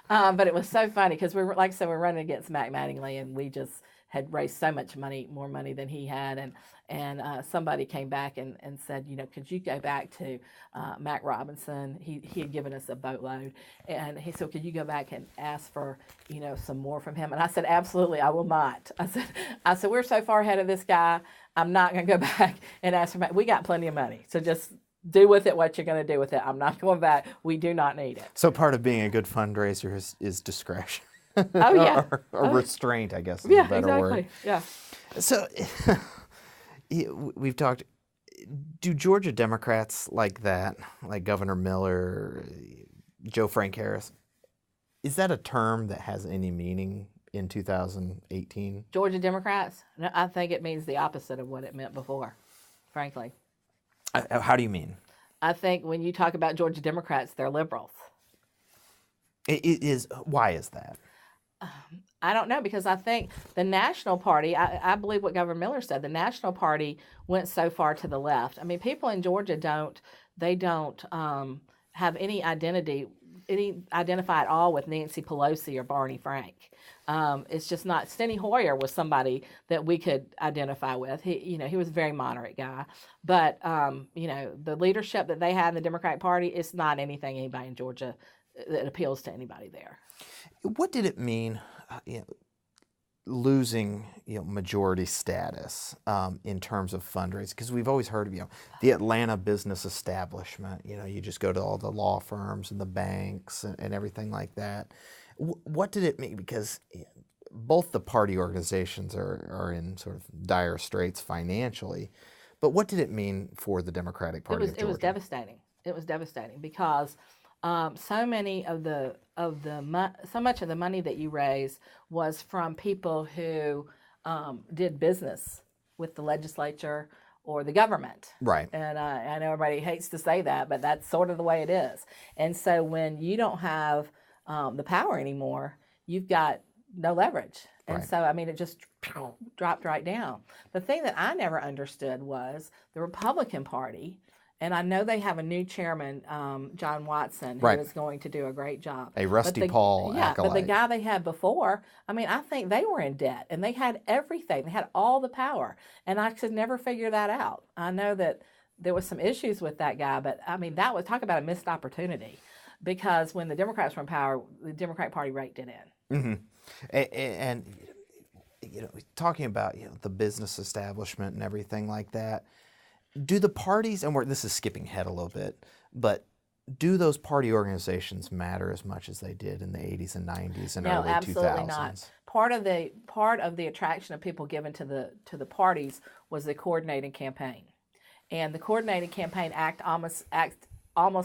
But it was so funny because like I said, we're running against Mac Mattingly, and we just had raised so much money, more money than he had. And somebody came back and said, "Could you go back to Mac Robinson?" He had given us a boatload. And he said, "Could you go back and ask for, some more from him?" And I said, "Absolutely, I will not." I said, "We're so far ahead of this guy, I'm not going to go back and ask for Mac. We got plenty of money. So just do with it what you're going to do with it. I'm not going back. We do not need it." So part of being a good fundraiser is discretion. Oh, yeah. or restraint, I guess is a better word. Yeah. So we've talked, do Georgia Democrats like that, like Governor Miller, Joe Frank Harris, is that a term that has any meaning in 2018? Georgia Democrats? No, I think it means the opposite of what it meant before, frankly. How do you mean? I think when you talk about Georgia Democrats, they're liberals. Why is that? I don't know, because I think the National Party, I believe what Governor Miller said, the National Party went so far to the left. I mean, people in Georgia don't have any identify at all with Nancy Pelosi or Barney Frank. It's just not. Steny Hoyer was somebody that we could identify with. He was a very moderate guy, but the leadership that they had in the Democratic Party, it's not anything anybody in Georgia that appeals to anybody there. What did it mean, losing majority status in terms of fundraising? Because we've always heard of the Atlanta business establishment. You just go to all the law firms and the banks and everything like that. What did it mean? Because both the party organizations are in sort of dire straits financially, But what did it mean for the Democratic Party of Georgia? It was devastating. It was devastating because so much of the money that you raised was from people who did business with the legislature or the government. Right. And I know everybody hates to say that, but that's sort of the way it is. And so when you don't have the power anymore, you've got no leverage. And Right. so, I mean, it just dropped right down. The thing that I never understood was the Republican Party, and I know they have a new chairman, John Watson, who Right. is going to do a great job. A Rusty Paul Yeah, acolyte. but the guy they had before, I mean, I think they were in debt, and they had everything. They had all the power, and I could never figure that out. I know that there was some issues with that guy, but, I mean, that was, talk about a missed opportunity, because when the Democrats were in power, the Democratic Party raked it in. Mm-hmm. And talking about the business establishment and everything like that, do the parties, and this is skipping ahead a little bit, but do those party organizations matter as much as they did in the 80s and 90s and No, early absolutely 2000s? not. Part of the attraction of people given to the parties was the coordinated campaign, and the coordinated campaign act almost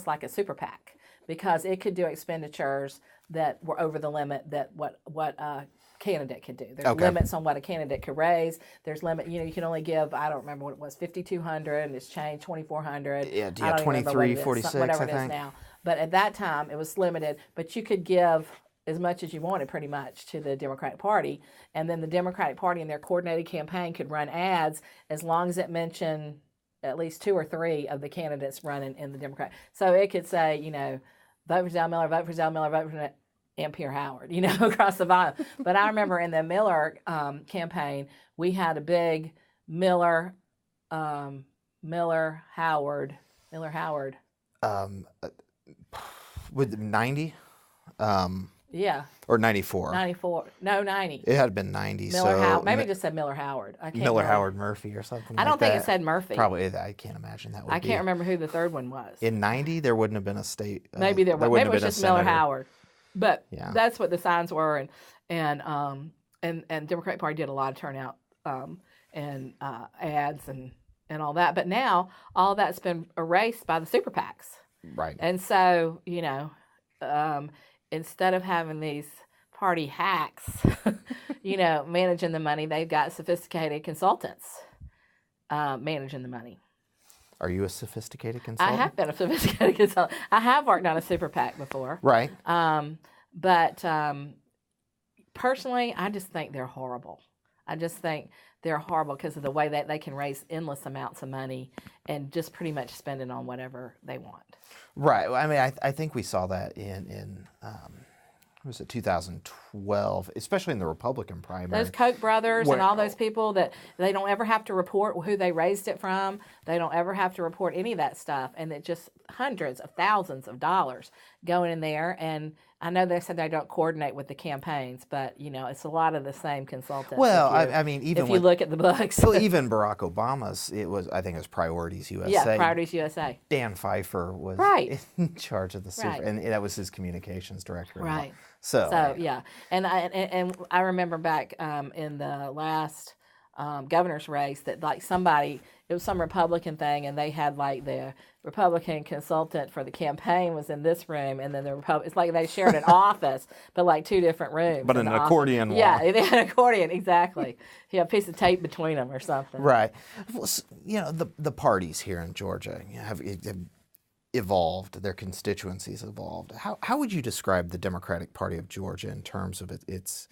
like a super PAC, because it could do expenditures that were over the limit that what a candidate could do. There's limits on what a candidate could raise. There's limit. You can only give, I don't remember what it was, 5,200, and it's changed 2,400. Yeah, 2346, whatever I it is think. now. But at that time, it was limited. But you could give as much as you wanted, pretty much, to the Democratic Party, and then the Democratic Party in their coordinated campaign could run ads as long as it mentioned at least 2 or 3 of the candidates running in the Democrat. So it could say, vote for Zell Miller, vote for Zell Miller, vote for Pierre Howard, across the volume. But I remember in the Miller campaign, we had a big Miller Howard. With 90? Yeah. Or 94? 94. No, 90. It had been 90. Miller so Howard. Maybe it just said Miller Howard. I can't Miller remember. Howard Murphy or something I don't like think that. it said Murphy. Probably, I can't imagine that would be. I can't remember who the third one was. In 90, there wouldn't have been a state. Maybe there was. Maybe it was just Miller Howard. But that's what the signs were, and Democratic Party did a lot of turnout and ads and all that. But now all that's been erased by the super PACs. Right. And so instead of having these party hacks, managing the money, they've got sophisticated consultants managing the money. Are you a sophisticated consultant? I have been a sophisticated consultant. I have worked on a super PAC before. Right. But personally, I just think they're horrible. I just think they're horrible because of the way that they can raise endless amounts of money and just pretty much spend it on whatever they want. Right. I mean, I think we saw that in was it 2012, especially in the Republican primary. Those Koch brothers and all those people that they don't ever have to report who they raised it from. They don't ever have to report any of that stuff. And it just hundreds of thousands of dollars going in there. And I know they said they don't coordinate with the campaigns, but, it's a lot of the same consultants. Well, I mean, even if you look at the books. Well, even Barack Obama's, I think it was Priorities USA. Yeah, Priorities USA. Dan Pfeiffer was in charge of the super, and that was his communications director. Right. So yeah, and I remember back in the last governor's race that it was some Republican thing, and they had the Republican consultant for the campaign was in this room, and then it's like they shared an office, but 2 different rooms. But an accordion wall. Yeah, they had an accordion, exactly. You have a piece of tape between them or something. Right. Well, the parties here in Georgia have evolved, their constituencies evolved. How would you describe the Democratic Party of Georgia in terms of its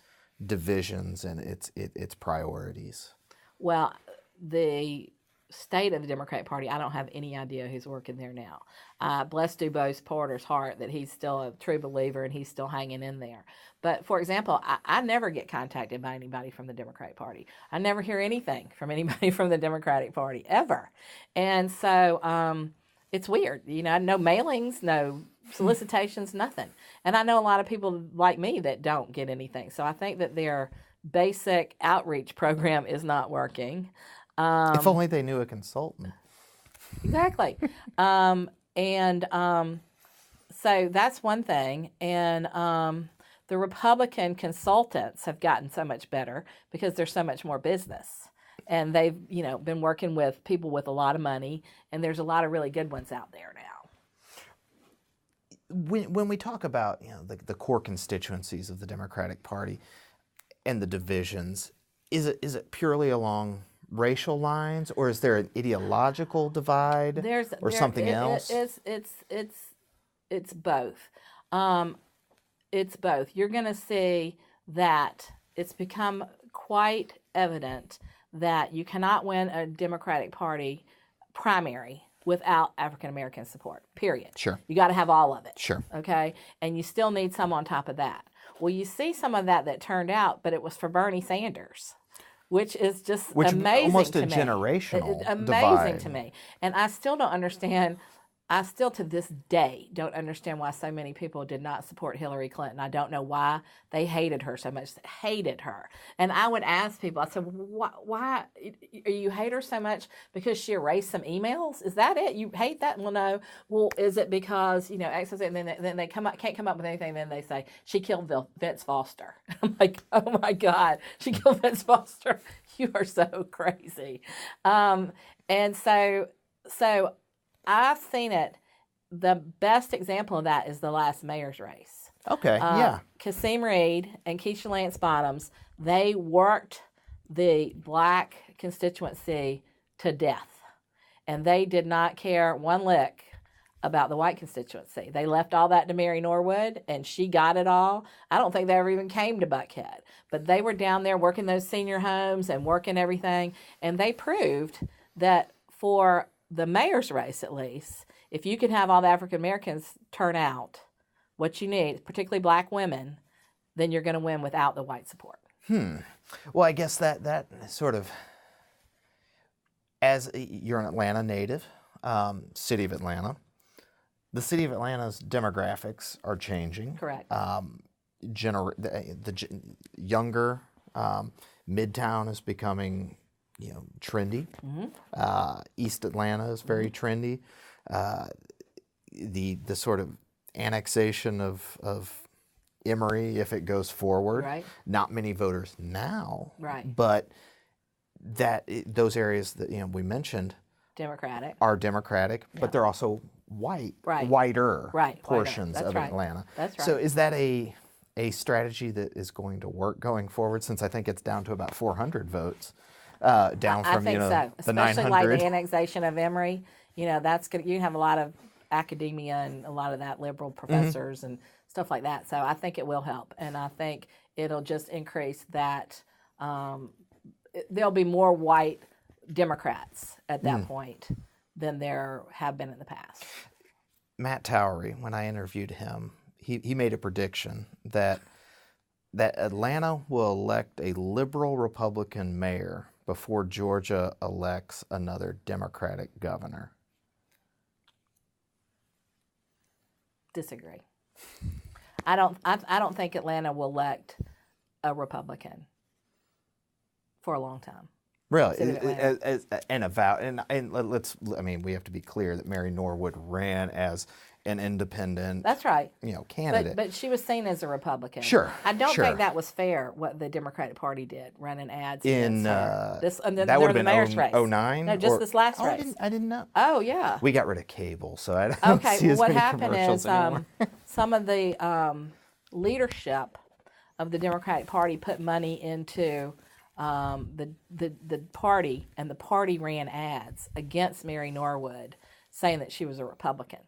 divisions and its priorities? Well, the state of the Democratic Party, I don't have any idea who's working there now. Bless DuBose Porter's heart that he's still a true believer and he's still hanging in there. But, for example, I never get contacted by anybody from the Democratic Party. I never hear anything from anybody from the Democratic Party, ever. And so it's weird. No mailings, no solicitations, nothing. And I know a lot of people like me that don't get anything. So I think that their basic outreach program is not working. If only they knew a consultant. Exactly. So that's one thing. And the Republican consultants have gotten so much better because there's so much more business. and they've been working with people with a lot of money, and there's a lot of really good ones out there now. When we talk about the core constituencies of the Democratic Party and the divisions, is it purely along racial lines, or is there an ideological divide, something else? It's both. It's both. You're going to see that it's become quite evident that you cannot win a Democratic Party primary without African American support, period. Sure. You got to have all of it. Sure. Okay? And you still need some on top of that. Well, you see some of that turned out, but it was for Bernie Sanders, which is just amazing almost to a me. generational amazing divide. to me. And I still don't understand. I still to this day don't understand why so many people did not support Hillary Clinton. I don't know why they hated her so much. Hated her. And I would ask people, I said, why you hate her so much because she erased some emails? Is that it? You hate that? Well, no. Well, is it because, X, and then they can't come up with anything. Then they say, she killed Vince Foster. I'm like, oh my God, she killed Vince Foster. You are so crazy. And so I've seen it. The best example of that is the last mayor's race. Okay, yeah. Kasim Reed and Keisha Lance Bottoms, they worked the black constituency to death. And they did not care one lick about the white constituency. They left all that to Mary Norwood, and she got it all. I don't think they ever even came to Buckhead. But they were down there working those senior homes and working everything. And they proved that for the mayor's race, at least, if you can have all the African Americans turn out what you need, particularly black women, then you're going to win without the white support. Well, I guess that sort of, as you're an Atlanta native, city of Atlanta, the city of Atlanta's demographics are changing. Correct. The younger Midtown is becoming trendy. East Atlanta is very trendy. The sort of annexation of Emory, if it goes forward, right. Not many voters now, right? But those areas that we mentioned are Democratic, yeah. But they're also whiter portions That's of right. Atlanta. That's right. So is that a strategy that is going to work going forward? Since I think it's down to about 400 votes. Down from I think so. the 900. Especially like the annexation of Emory, that's good. You have a lot of academia and a lot of that liberal professors and stuff like that. So I think it will help, and I think it'll just increase that. There'll be more white Democrats at that point than there have been in the past. Matt Towery, when I interviewed him, he made a prediction that Atlanta will elect a liberal Republican mayor before Georgia elects another Democratic governor. Disagree. I don't think Atlanta will elect a Republican for a long time. Really, and let's. I mean, we have to be clear that Mary Norwood ran as an independent. That's right. Candidate. But she was seen as a Republican. Sure. I don't think that was fair what the Democratic Party did, running ads in that would have been been 09? No, just this last race. I didn't know. Oh yeah. We got rid of cable, so I don't see as what many happened commercials is anymore. some of the leadership of the Democratic Party put money into the party, and the party ran ads against Mary Norwood, saying that she was a Republican,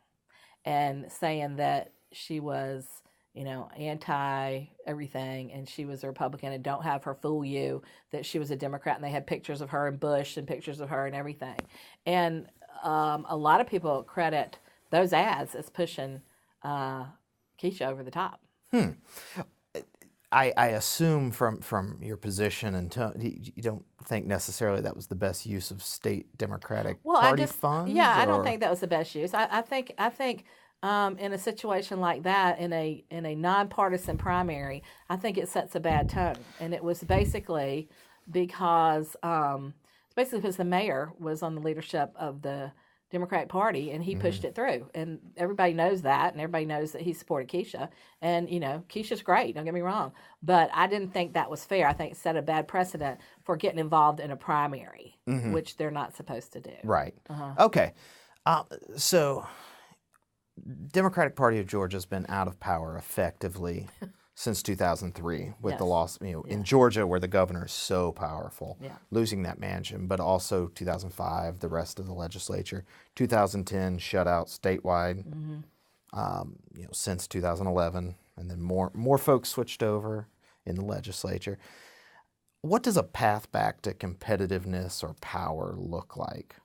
and saying that she was, anti everything, and she was a Republican, and don't have her fool you that she was a Democrat. And they had pictures of her and Bush and pictures of her and everything. And a lot of people credit those ads as pushing Keisha over the top. I assume from your position and tone, you don't think necessarily that was the best use of state Democratic Party funds? Yeah, I don't think that was the best use. I think in a situation like that, in a nonpartisan primary, I think it sets a bad tone. And it was basically because the mayor was on the leadership of the Democratic Party, and he pushed it through. And everybody knows that, and everybody knows that he supported Keisha. And, Keisha's great, don't get me wrong. But I didn't think that was fair. I think it set a bad precedent for getting involved in a primary, which they're not supposed to do. Right. Okay. So Democratic Party of Georgia has been out of power effectively since 2003 with the loss, in Georgia where the governor is so powerful, losing that mansion, but also 2005, the rest of the legislature, 2010 shut out statewide, since 2011, and then more folks switched over in the legislature. What does a path back to competitiveness or power look like?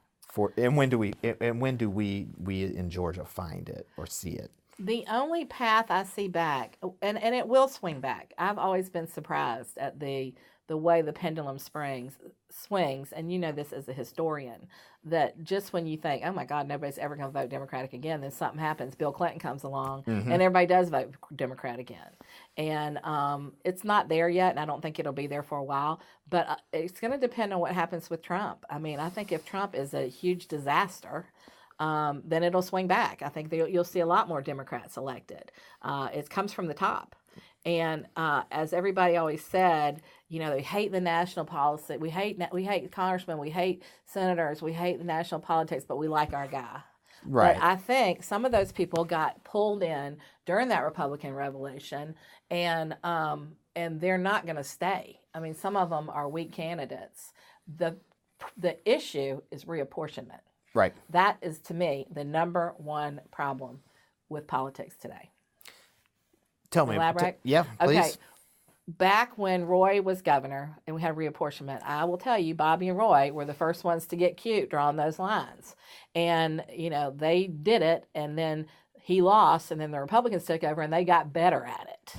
And when do we in Georgia find it or see it? The only path I see back, and it will swing back. I've always been surprised at the way the pendulum swings, and you know this as a historian, that just when you think, oh my God, nobody's ever going to vote Democratic again, then something happens. Bill Clinton comes along, and everybody does vote Democrat again. And it's not there yet, and I don't think it'll be there for a while, but it's going to depend on what happens with Trump. I mean, I think if Trump is a huge disaster, then it'll swing back. I think you'll see a lot more Democrats elected. It comes from the top. And as everybody always said, they hate the national policy. We hate congressmen. We hate senators. We hate the national politics, but we like our guy. Right. But I think some of those people got pulled in during that Republican revolution, and they're not going to stay. I mean, some of them are weak candidates. The issue is reapportionment. Right. That is, to me, the number one problem with politics today. Tell me. Elaborate? Yeah, please. Okay. Back when Roy was governor and we had reapportionment, I will tell you, Bobby and Roy were the first ones to get cute drawing those lines. And, they did it, and then he lost, and then the Republicans took over, and they got better at it.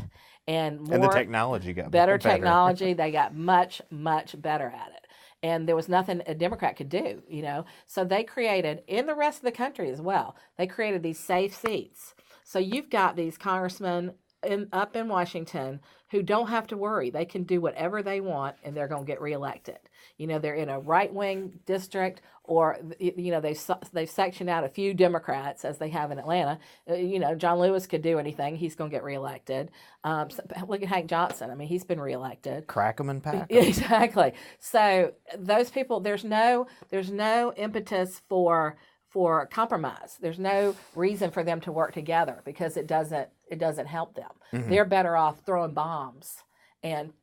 And the technology got better. Technology. They got much, much better at it. And there was nothing a Democrat could do, So they created, in the rest of the country as well, they created these safe seats. So you've got these congressmen up in Washington who don't have to worry. They can do whatever they want, and they're going to get reelected. They're in a right-wing district, or, they've sectioned out a few Democrats, as they have in Atlanta. John Lewis could do anything. He's going to get reelected. Look at Hank Johnson. I mean, he's been reelected. Crack 'em and pack 'em. Exactly. So those people, there's no impetus for compromise. There's no reason for them to work together because it doesn't help them. They're better off throwing bombs and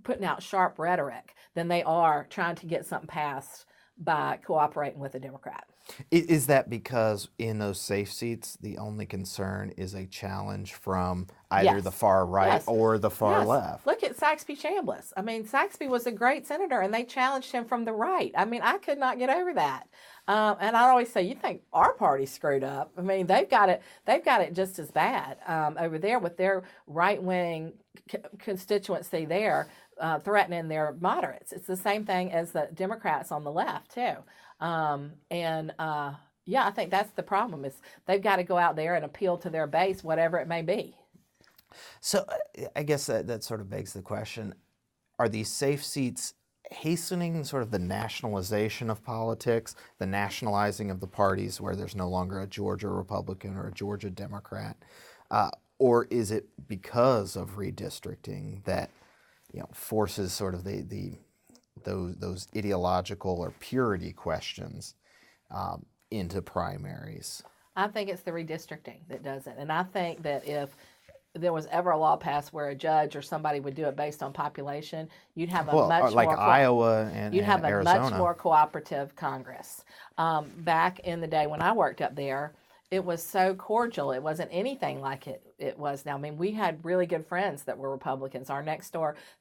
putting out sharp rhetoric than they are trying to get something passed by cooperating with a Democrat. Is that because in those safe seats, the only concern is a challenge from either the far right or the far left? Look at Saxby Chambliss. I mean, Saxby was a great senator, and they challenged him from the right. I mean, I could not get over that. And I always say, you think our party screwed up? I mean, they've got it just as bad over there with their right-wing constituency there threatening their moderates. It's the same thing as the Democrats on the left too. I think that's the problem is they've got to go out there and appeal to their base, whatever it may be. So I guess that sort of begs the question, are these safe seats hastening sort of the nationalization of politics, the nationalizing of the parties where there's no longer a Georgia Republican or a Georgia Democrat? Or is it because of redistricting that forces sort of those ideological or purity questions into primaries? I think it's the redistricting that does it. And I think that if there was ever a law passed where a judge or somebody would do it based on population, you'd have a Iowa and you'd have Arizona. A much more cooperative Congress. Back in the day when I worked up there, it was so cordial. It wasn't anything like it was now. I mean, we had really good friends that were Republicans. Our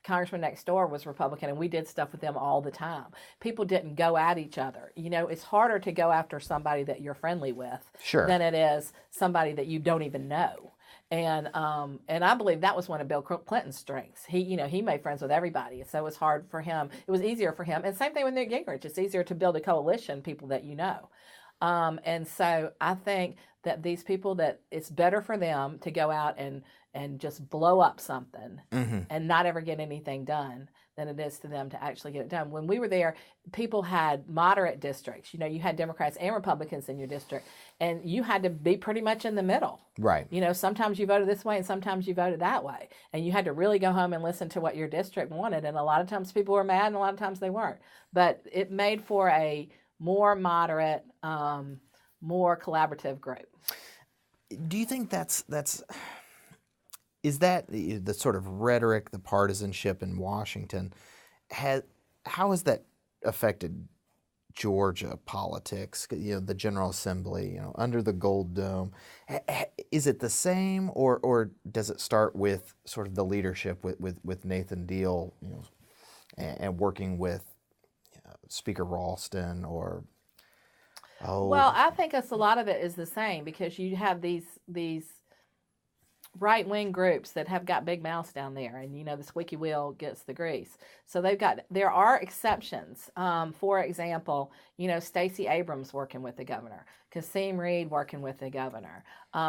congressman next door was Republican, and we did stuff with them all the time. People didn't go at each other. It's harder to go after somebody that you're friendly with than it is somebody that you don't even know. And I believe that was one of Bill Clinton's strengths. He made friends with everybody, so it was hard for him. It was easier for him. And same thing with Newt Gingrich. It's easier to build a coalition, people that you know. And so I think that these people, that it's better for them to go out and just blow up something and not ever get anything done than it is to them to actually get it done. When we were there, people had moderate districts. You had Democrats and Republicans in your district, and you had to be pretty much in the middle. Right. Sometimes you voted this way and sometimes you voted that way. And you had to really go home and listen to what your district wanted. And a lot of times people were mad and a lot of times they weren't. But it made for a more moderate, more collaborative group. Do you think is that the sort of rhetoric, the partisanship in Washington, how has that affected Georgia politics? The General Assembly, under the Gold Dome. Is it the same, or does it start with sort of the leadership with Nathan Deal, and working with Speaker Ralston or? Well, I think a lot of it is the same because you have these right-wing groups that have got big mouths down there, and the squeaky wheel gets the grease. So there are exceptions. For example, Stacey Abrams working with the governor, Kasim Reed working with the governor.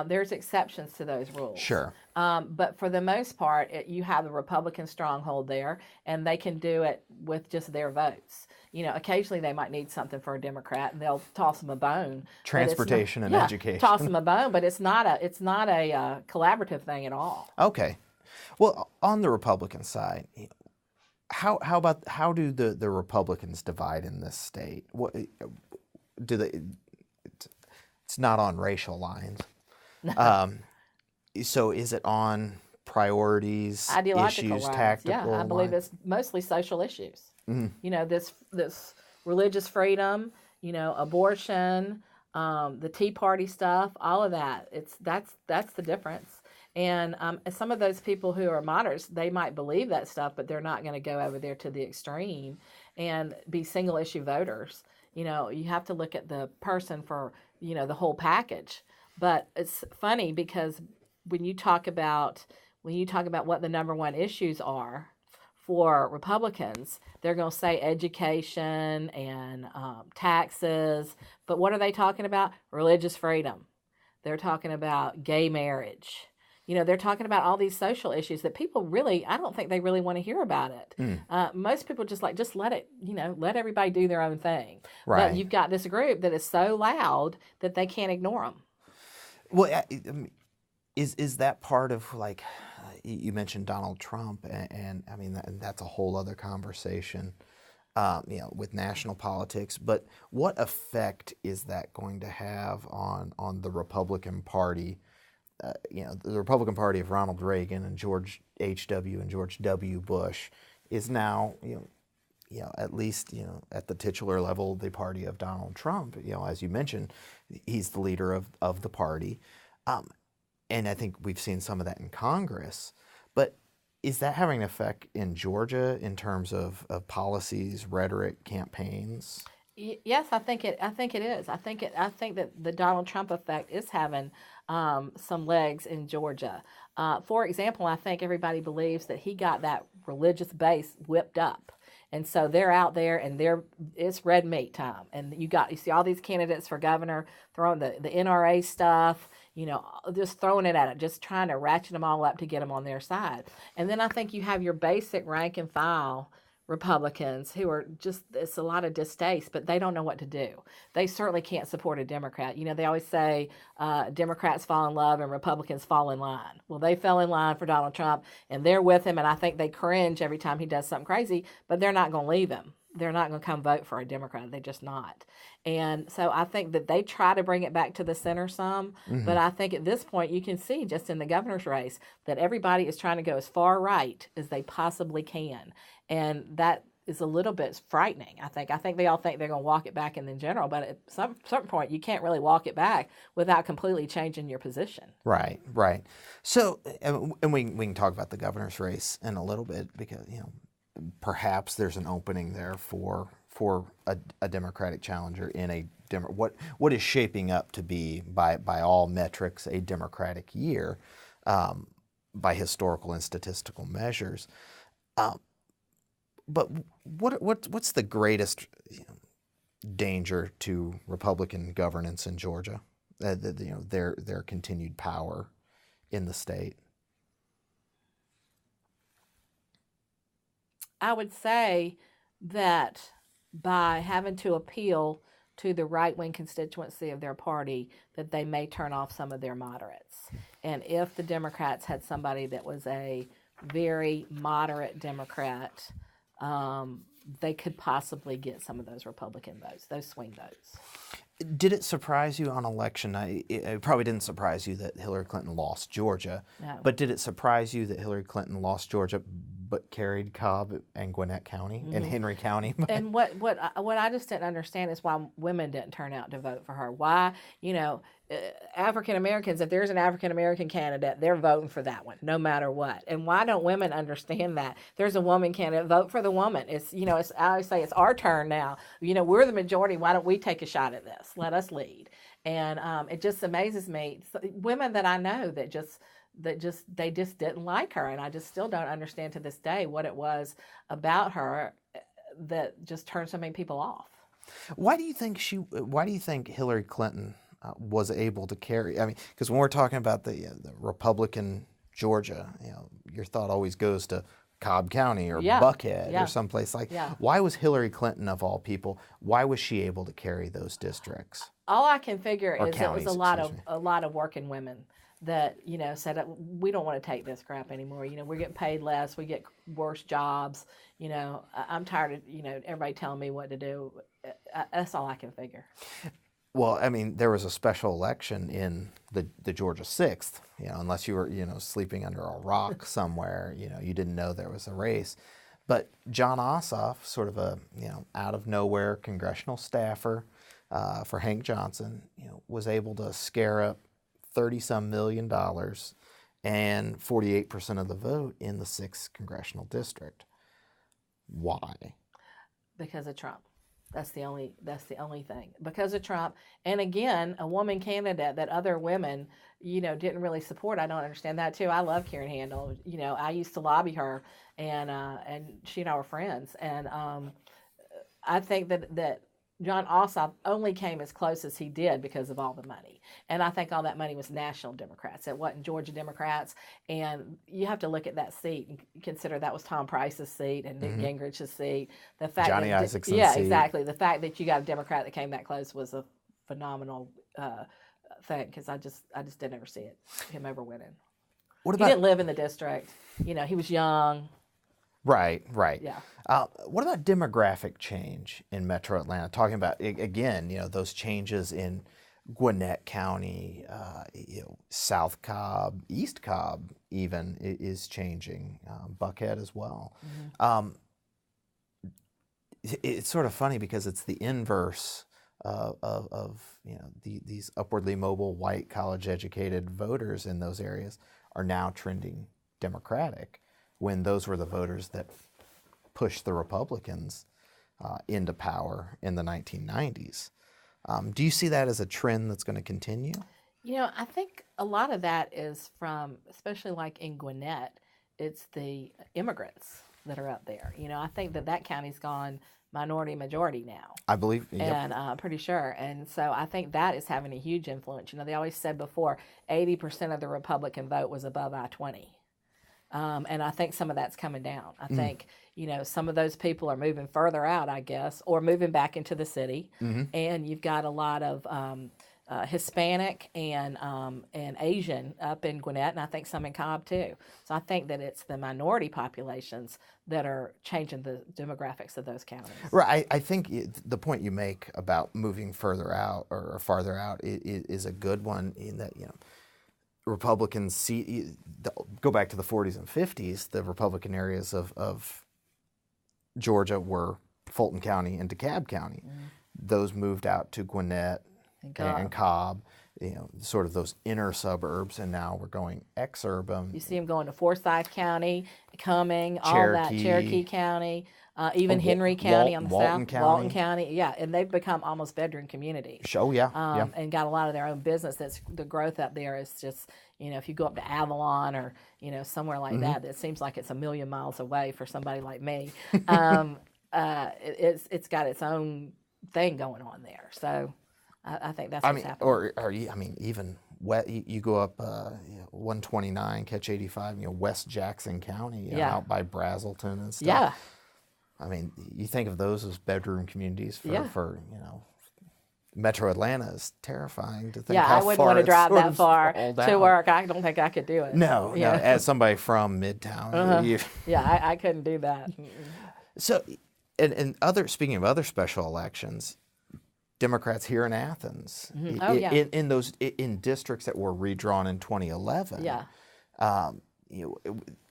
There's exceptions to those rules. Sure. But for the most part, you have the Republican stronghold there, and they can do it with just their votes. Occasionally they might need something for a Democrat, and they'll toss them a bone. Transportation and education. Toss them a bone, but it's not a collaborative thing at all. Okay. Well, on the Republican side, how do the Republicans divide in this state? What do they? It's not on racial lines. So is it on priorities, ideological issues, lines? tactical? Yeah, I believe it's mostly social issues. Mm-hmm. This religious freedom, abortion, the Tea Party stuff, all of that. That's the difference. And some of those people who are moderates, they might believe that stuff, but they're not going to go over there to the extreme and be single issue voters. You have to look at the person for the whole package. But it's funny because when you talk about what the number one issues are for Republicans, they're going to say education and taxes. But what are they talking about? Religious freedom. They're talking about gay marriage. They're talking about all these social issues that people really, I don't think they really want to hear about it. Most people just let it, let everybody do their own thing. Right. But you've got this group that is so loud that they can't ignore them. Well, is that part of you mentioned Donald Trump, and I mean that's a whole other conversation, with national politics. But what effect is that going to have on the Republican Party? The Republican Party of Ronald Reagan and George H.W. and George W. Bush is now, at least, at the titular level, the party of Donald Trump. As you mentioned, he's the leader of the party. And I think we've seen some of that in Congress. But is that having an effect in Georgia in terms of policies, rhetoric, campaigns? Yes, I think it is. I think that the Donald Trump effect is having some legs in Georgia. For example, I think everybody believes that he got that religious base whipped up. And so they're out there and it's red meat time. And you see all these candidates for governor throwing the NRA stuff, just throwing it at it, just trying to ratchet them all up to get them on their side. And then I think you have your basic rank and file Republicans who are it's a lot of distaste, but they don't know what to do. They certainly can't support a Democrat. They always say Democrats fall in love and Republicans fall in line. Well, they fell in line for Donald Trump and they're with him, and I think they cringe every time he does something crazy, but they're not going to leave him. They're not going to come vote for a Democrat. They're just not. And so I think that they try to bring it back to the center some, but I think at this point you can see just in the governor's race that everybody is trying to go as far right as they possibly can. And that is a little bit frightening, I think. I think they all think they're going to walk it back in general, but at some certain point you can't really walk it back without completely changing your position. Right. So, and we can talk about the governor's race in a little bit because, perhaps there's an opening there for a Democratic challenger in what is shaping up to be by all metrics a Democratic year, by historical and statistical measures. But what's the greatest danger to Republican governance in Georgia? Their continued power in the state. I would say that by having to appeal to the right-wing constituency of their party, that they may turn off some of their moderates. And if the Democrats had somebody that was a very moderate Democrat, they could possibly get some of those Republican votes, those swing votes. Did it surprise you on election night? It probably didn't surprise you that Hillary Clinton lost Georgia, No. but did it surprise you that Hillary Clinton lost Georgia but carried Cobb and Gwinnett County and Henry County? And what I just didn't understand is why women didn't turn out to vote for her. Why, African Americans, if there's an African American candidate, they're voting for that one, no matter what. And why don't women understand that? There's a woman candidate, vote for the woman. I always say it's our turn now. We're the majority. Why don't we take a shot at this? Let us lead. And it just amazes me. Women that I know that they just didn't like her, and I just still don't understand to this day what it was about her that just turned so many people off. Why do you think Hillary Clinton was able to carry? I mean, because when we're talking about the Republican Georgia, your thought always goes to Cobb County or Buckhead or someplace like. Yeah. Why was Hillary Clinton, of all people, why was she able to carry those districts? All I can figure is counties, it was a lot of working women that said, we don't want to take this crap anymore. We're getting paid less, we get worse jobs. I'm tired of everybody telling me what to do. That's all I can figure. Well, I mean, there was a special election in the Georgia 6th, unless you were, sleeping under a rock somewhere, you didn't know there was a race. But John Ossoff, sort of a, out of nowhere congressional staffer for Hank Johnson, was able to scare up $30-some million and 48% of the vote in the 6th congressional district. Why? Because of Trump. That's the only thing. Because of Trump, and again, a woman candidate that other women, didn't really support. I don't understand that too. I love Karen Handel. I used to lobby her, and she and I were friends. And I think that John Ossoff only came as close as he did because of all the money. And I think all that money was national Democrats. It wasn't Georgia Democrats. And you have to look at that seat and consider that was Tom Price's seat and Newt Gingrich's seat. The fact Johnny Isaac's seat. Exactly. The fact that you got a Democrat that came that close was a phenomenal thing, because I just didn't ever see him ever winning. He didn't live in the district. He was young. Right. Yeah. What about demographic change in Metro Atlanta? Talking about, again, those changes in Gwinnett County, South Cobb, East Cobb even is changing, Buckhead as well. It's sort of funny because it's the inverse of these upwardly mobile, white, college-educated voters in those areas are now trending Democratic, when those were the voters that pushed the Republicans into power in the 1990s. Do you see that as a trend that's going to continue? I think a lot of that is from, especially like in Gwinnett, it's the immigrants that are up there. I think that county's gone minority majority now. I believe, and I'm pretty sure. And so I think that is having a huge influence. They always said before 80% of the Republican vote was above I-20. And I think some of that's coming down. I think, some of those people are moving further out, I guess, or moving back into the city. And you've got a lot of Hispanic and Asian up in Gwinnett, and I think some in Cobb too. So I think that it's the minority populations that are changing the demographics of those counties. Right. I think the point you make about moving further out or farther out is a good one, in that, Republicans go back to the 40s and 50s, the Republican areas of Georgia were Fulton County and DeKalb County. Those moved out to Gwinnett and Cobb, sort of those inner suburbs, and now we're going exurban. You see them going to Forsyth County, Cumming, all that, Cherokee County, even Henry County on the south, Walton County, and they've become almost bedroom communities. Oh, yeah. And got a lot of their own business. That's the growth up there is just, if you go up to Avalon or, somewhere like that, it seems like it's a million miles away for somebody like me. It's got its own thing going on there. So I think that's what's happening. Even you go up 129, catch 85, West Jackson County, out by Brazelton and stuff. Yeah. I mean, you think of those as bedroom communities Yeah. for Metro Atlanta is terrifying to think Yeah, how I wouldn't far want to it's drive sort that of far sprawled to out. work. I don't think I could do it. No, no. Yeah. As somebody from Midtown, Yeah, I couldn't do that. So, speaking of other special elections, Democrats here in Athens, Oh, yeah. in those districts that were redrawn in 2011. Yeah.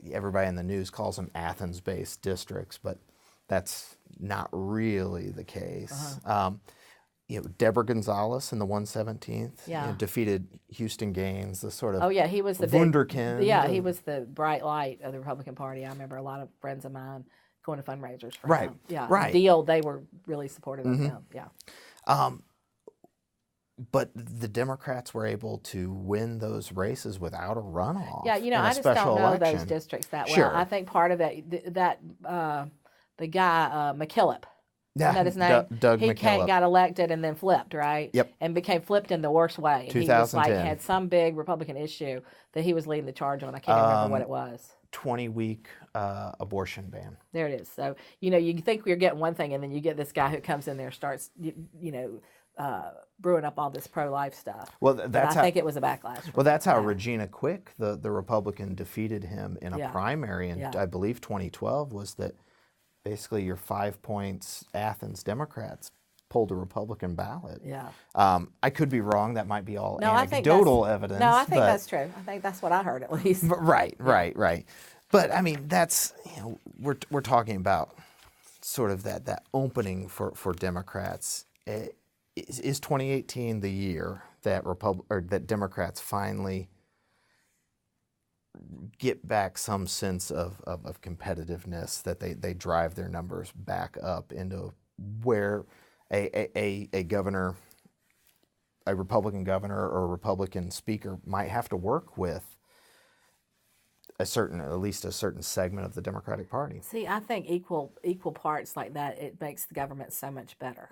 Everybody in the news calls them Athens-based districts, but that's not really the case. Deborah Gonzalez in the 117th defeated Houston Gaines, the sort of he was the wunderkind. he was the bright light of the Republican Party. I remember a lot of friends of mine going to fundraisers for him. Yeah, right. They were really supportive of him. Yeah. But the Democrats were able to win those races without a runoff. Yeah, in a I just special don't know election. those districts that well. Sure. I think part of that the guy McKillop. Yeah, Isn't that his name? Doug he McKillop. got elected and then flipped, right? Yep. And became flipped in the worst way. And he was 2010. had some big Republican issue that he was leading the charge on. I can't remember what it was. 20-week abortion ban. There it is. So, you think you're getting one thing, and then you get this guy who comes in there and starts, brewing up all this pro-life stuff. Well, I think it was a backlash. Well, that's how Regina Quick, the Republican, defeated him in a primary in, I believe, 2012, was that basically your 5 points Athens Democrats pulled a Republican ballot. Yeah. I could be wrong. That might be all No, anecdotal evidence. No, I think that's true. I think that's what I heard at least. Right. But I mean, that's we're talking about sort of that opening for Democrats. Is 2018 the year that that Democrats finally get back some sense of competitiveness, that they drive their numbers back up into where a governor, a Republican governor or a Republican speaker might have to work with at least a certain segment of the Democratic Party? See, I think equal parts like that, it makes the government so much better,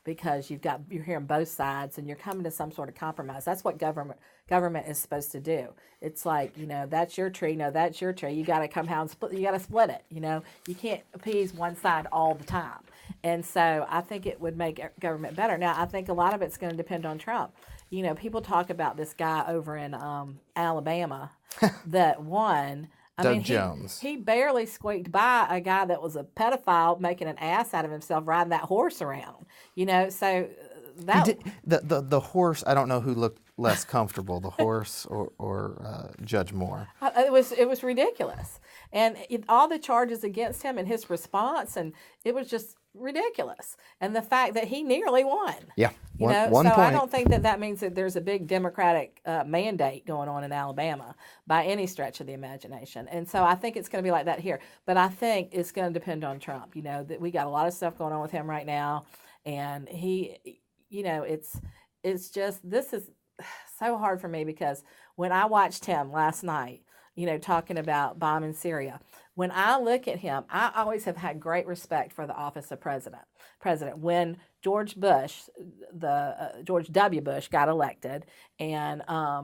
because you're hearing both sides and you're coming to some sort of compromise. That's what government is supposed to do. It's like, that's your tree, no, that's your tree. You got to come out and split. You got to split it. You can't appease one side all the time. And so I think it would make government better. Now, I think a lot of it's going to depend on Trump. People talk about this guy over in Alabama that won. Doug Jones. He barely squeaked by a guy that was a pedophile making an ass out of himself riding that horse around. So that the horse. I don't know who looked less comfortable, the horse or Judge Moore. It was ridiculous, and all the charges against him and his response, and it was just ridiculous. And the fact that he nearly won. Yeah, one so point. I don't think that means that there's a big Democratic mandate going on in Alabama by any stretch of the imagination. And so I think it's going to be like that here. But I think it's going to depend on Trump. That we got a lot of stuff going on with him right now, and he, it's just, this is so hard for me, because when I watched him last night, talking about bombing Syria, when I look at him, I always have had great respect for the office of president. When George W. Bush got elected, and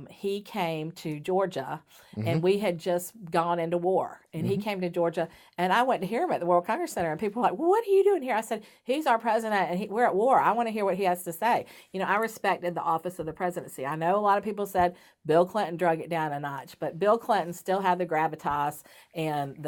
he came to Georgia, and we had just gone into war, and he came to Georgia, and I went to hear him at the World Congress Center, and people were like, well, what are you doing here? I said, he's our president, and we're at war. I want to hear what he has to say. I respected the office of the presidency. I know a lot of people said Bill Clinton drug it down a notch, but Bill Clinton still had the gravitas, and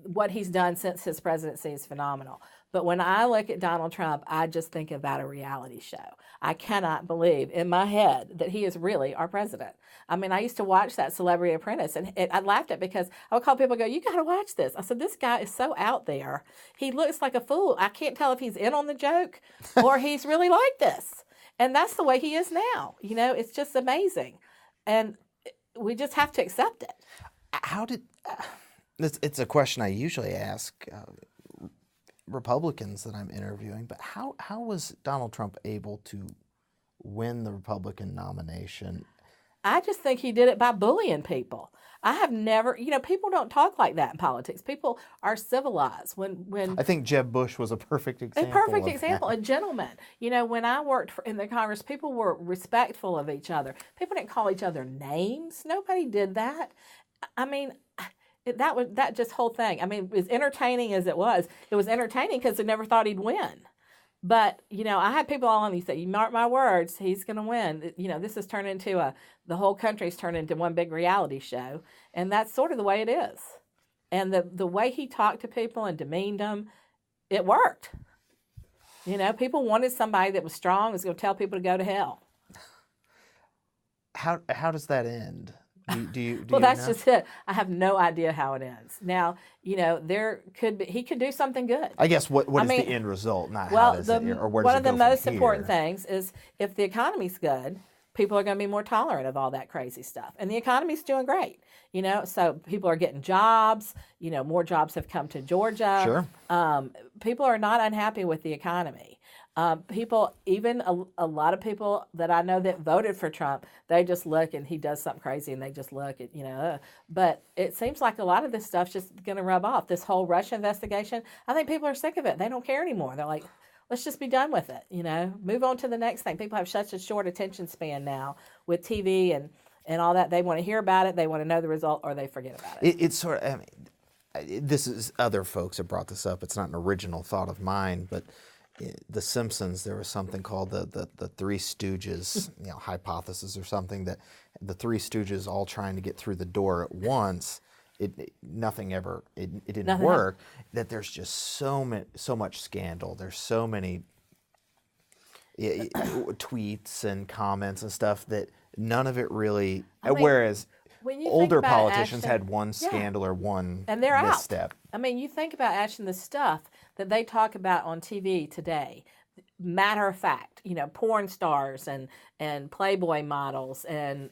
what he's done since his presidency is phenomenal. But when I look at Donald Trump, I just think about a reality show. I cannot believe in my head that he is really our president. I mean, I used to watch that Celebrity Apprentice, and I laughed at it, because I would call people and go, you got to watch this. I said, this guy is so out there. He looks like a fool. I can't tell if he's in on the joke or he's really like this. And that's the way he is now. It's just amazing. And we just have to accept it. How did... it's a question I usually ask Republicans that I'm interviewing, but how was Donald Trump able to win the Republican nomination? I just think he did it by bullying people. I have never, people don't talk like that in politics. People are civilized. When I think Jeb Bush was a perfect example. A gentleman. When I worked in the Congress, people were respectful of each other. People didn't call each other names. Nobody did that. I mean, that just whole thing. I mean, as entertaining as it was entertaining because they never thought he'd win. But, I had people all on me say, you mark my words, he's going to win. This has turned into the whole country's turned into one big reality show. And that's sort of the way it is. And the way he talked to people and demeaned them, it worked. People wanted somebody that was strong, was going to tell people to go to hell. How does that end? Do well, you that's know? just it. I have no idea how it ends. Now, he could do something good. I guess what is the end result? Not well, how does it, or where does one it of the go most from important here? things is if the economy's good, people are going to be more tolerant of all that crazy stuff. And the economy's doing great. So people are getting jobs. More jobs have come to Georgia. Sure. People are not unhappy with the economy. People, even a lot of people that I know that voted for Trump, they just look and he does something crazy and they just look at, But it seems like a lot of this stuff's just going to rub off. This whole Russia investigation, I think people are sick of it. They don't care anymore. They're like, let's just be done with it, Move on to the next thing. People have such a short attention span now with TV and all that. They want to hear about it, they want to know the result, or they forget about it. It's sort of, this is, other folks have brought this up. It's not an original thought of mine, but The Simpsons, there was something called the Three Stooges, hypothesis or something, that the Three Stooges all trying to get through the door at once. It didn't work. That there's just so much scandal. There's so many tweets and comments and stuff that none of it really. Whereas older politicians Ashton, had one scandal or one and they're misstep. Out. I mean, you think about Ashton, the stuff that they talk about on TV today. Matter of fact, porn stars and Playboy models and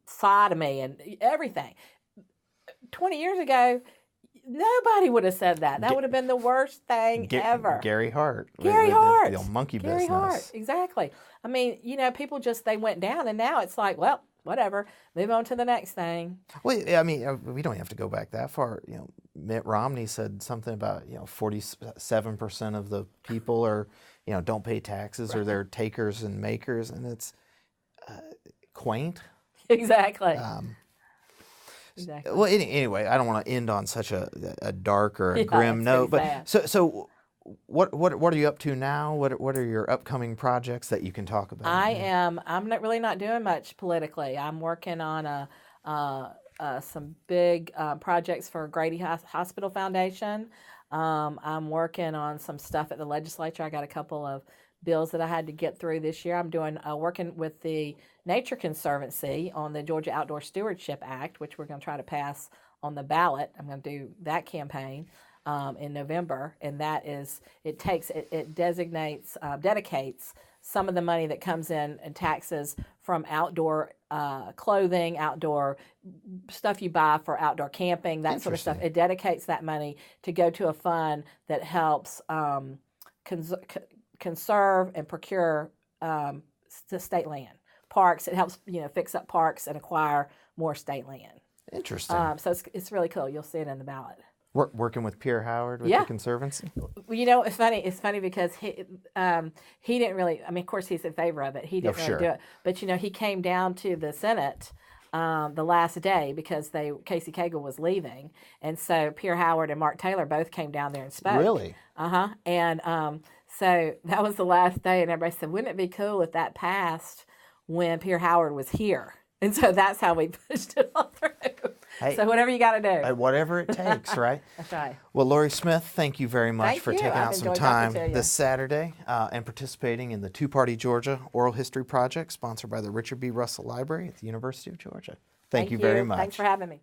sodomy and everything. 20 years ago, nobody would have said that. That would have been the worst thing ever. Gary Hart. The monkey Gary business. Hart, exactly. I mean, people they went down, and now it's like, well, whatever, move on to the next thing. Well, I mean, we don't have to go back that far. Mitt Romney said something about 47% of the people are don't pay taxes, or they're takers and makers, and it's quaint. Exactly. Exactly. Well, anyway, I don't want to end on such a dark or a grim note, but so. What are you up to now? What are your upcoming projects that you can talk about? I'm not doing much politically. I'm working on some big projects for Grady Hospital Foundation. I'm working on some stuff at the legislature. I got a couple of bills that I had to get through this year. I'm doing working with the Nature Conservancy on the Georgia Outdoor Stewardship Act, which we're going to try to pass on the ballot. I'm going to do that campaign in November, and that is dedicates some of the money that comes in and taxes from outdoor clothing, outdoor stuff you buy for outdoor camping, that sort of stuff. It dedicates that money to go to a fund that helps conserve and procure the state land, parks. It helps fix up parks and acquire more state land. Interesting. So it's really cool. You'll see it in the ballot. Working with Pierre Howard with the Conservancy? Well, it's funny. It's funny because he didn't really. I mean, of course, he's in favor of it. He didn't really do it. But he came down to the Senate the last day because Casey Cagle was leaving, and so Pierre Howard and Mark Taylor both came down there and spoke. Really? And so that was the last day, and everybody said, "Wouldn't it be cool if that passed when Pierre Howard was here?" And so that's how we pushed it all through. Hey, so whatever you got to do. Whatever it takes, right? That's right. Well, Lorie Smith, thank you very much for taking out some time this Saturday and participating in the Two-Party Georgia Oral History Project, sponsored by the Richard B. Russell Library at the University of Georgia. Thank you very much. Thanks for having me.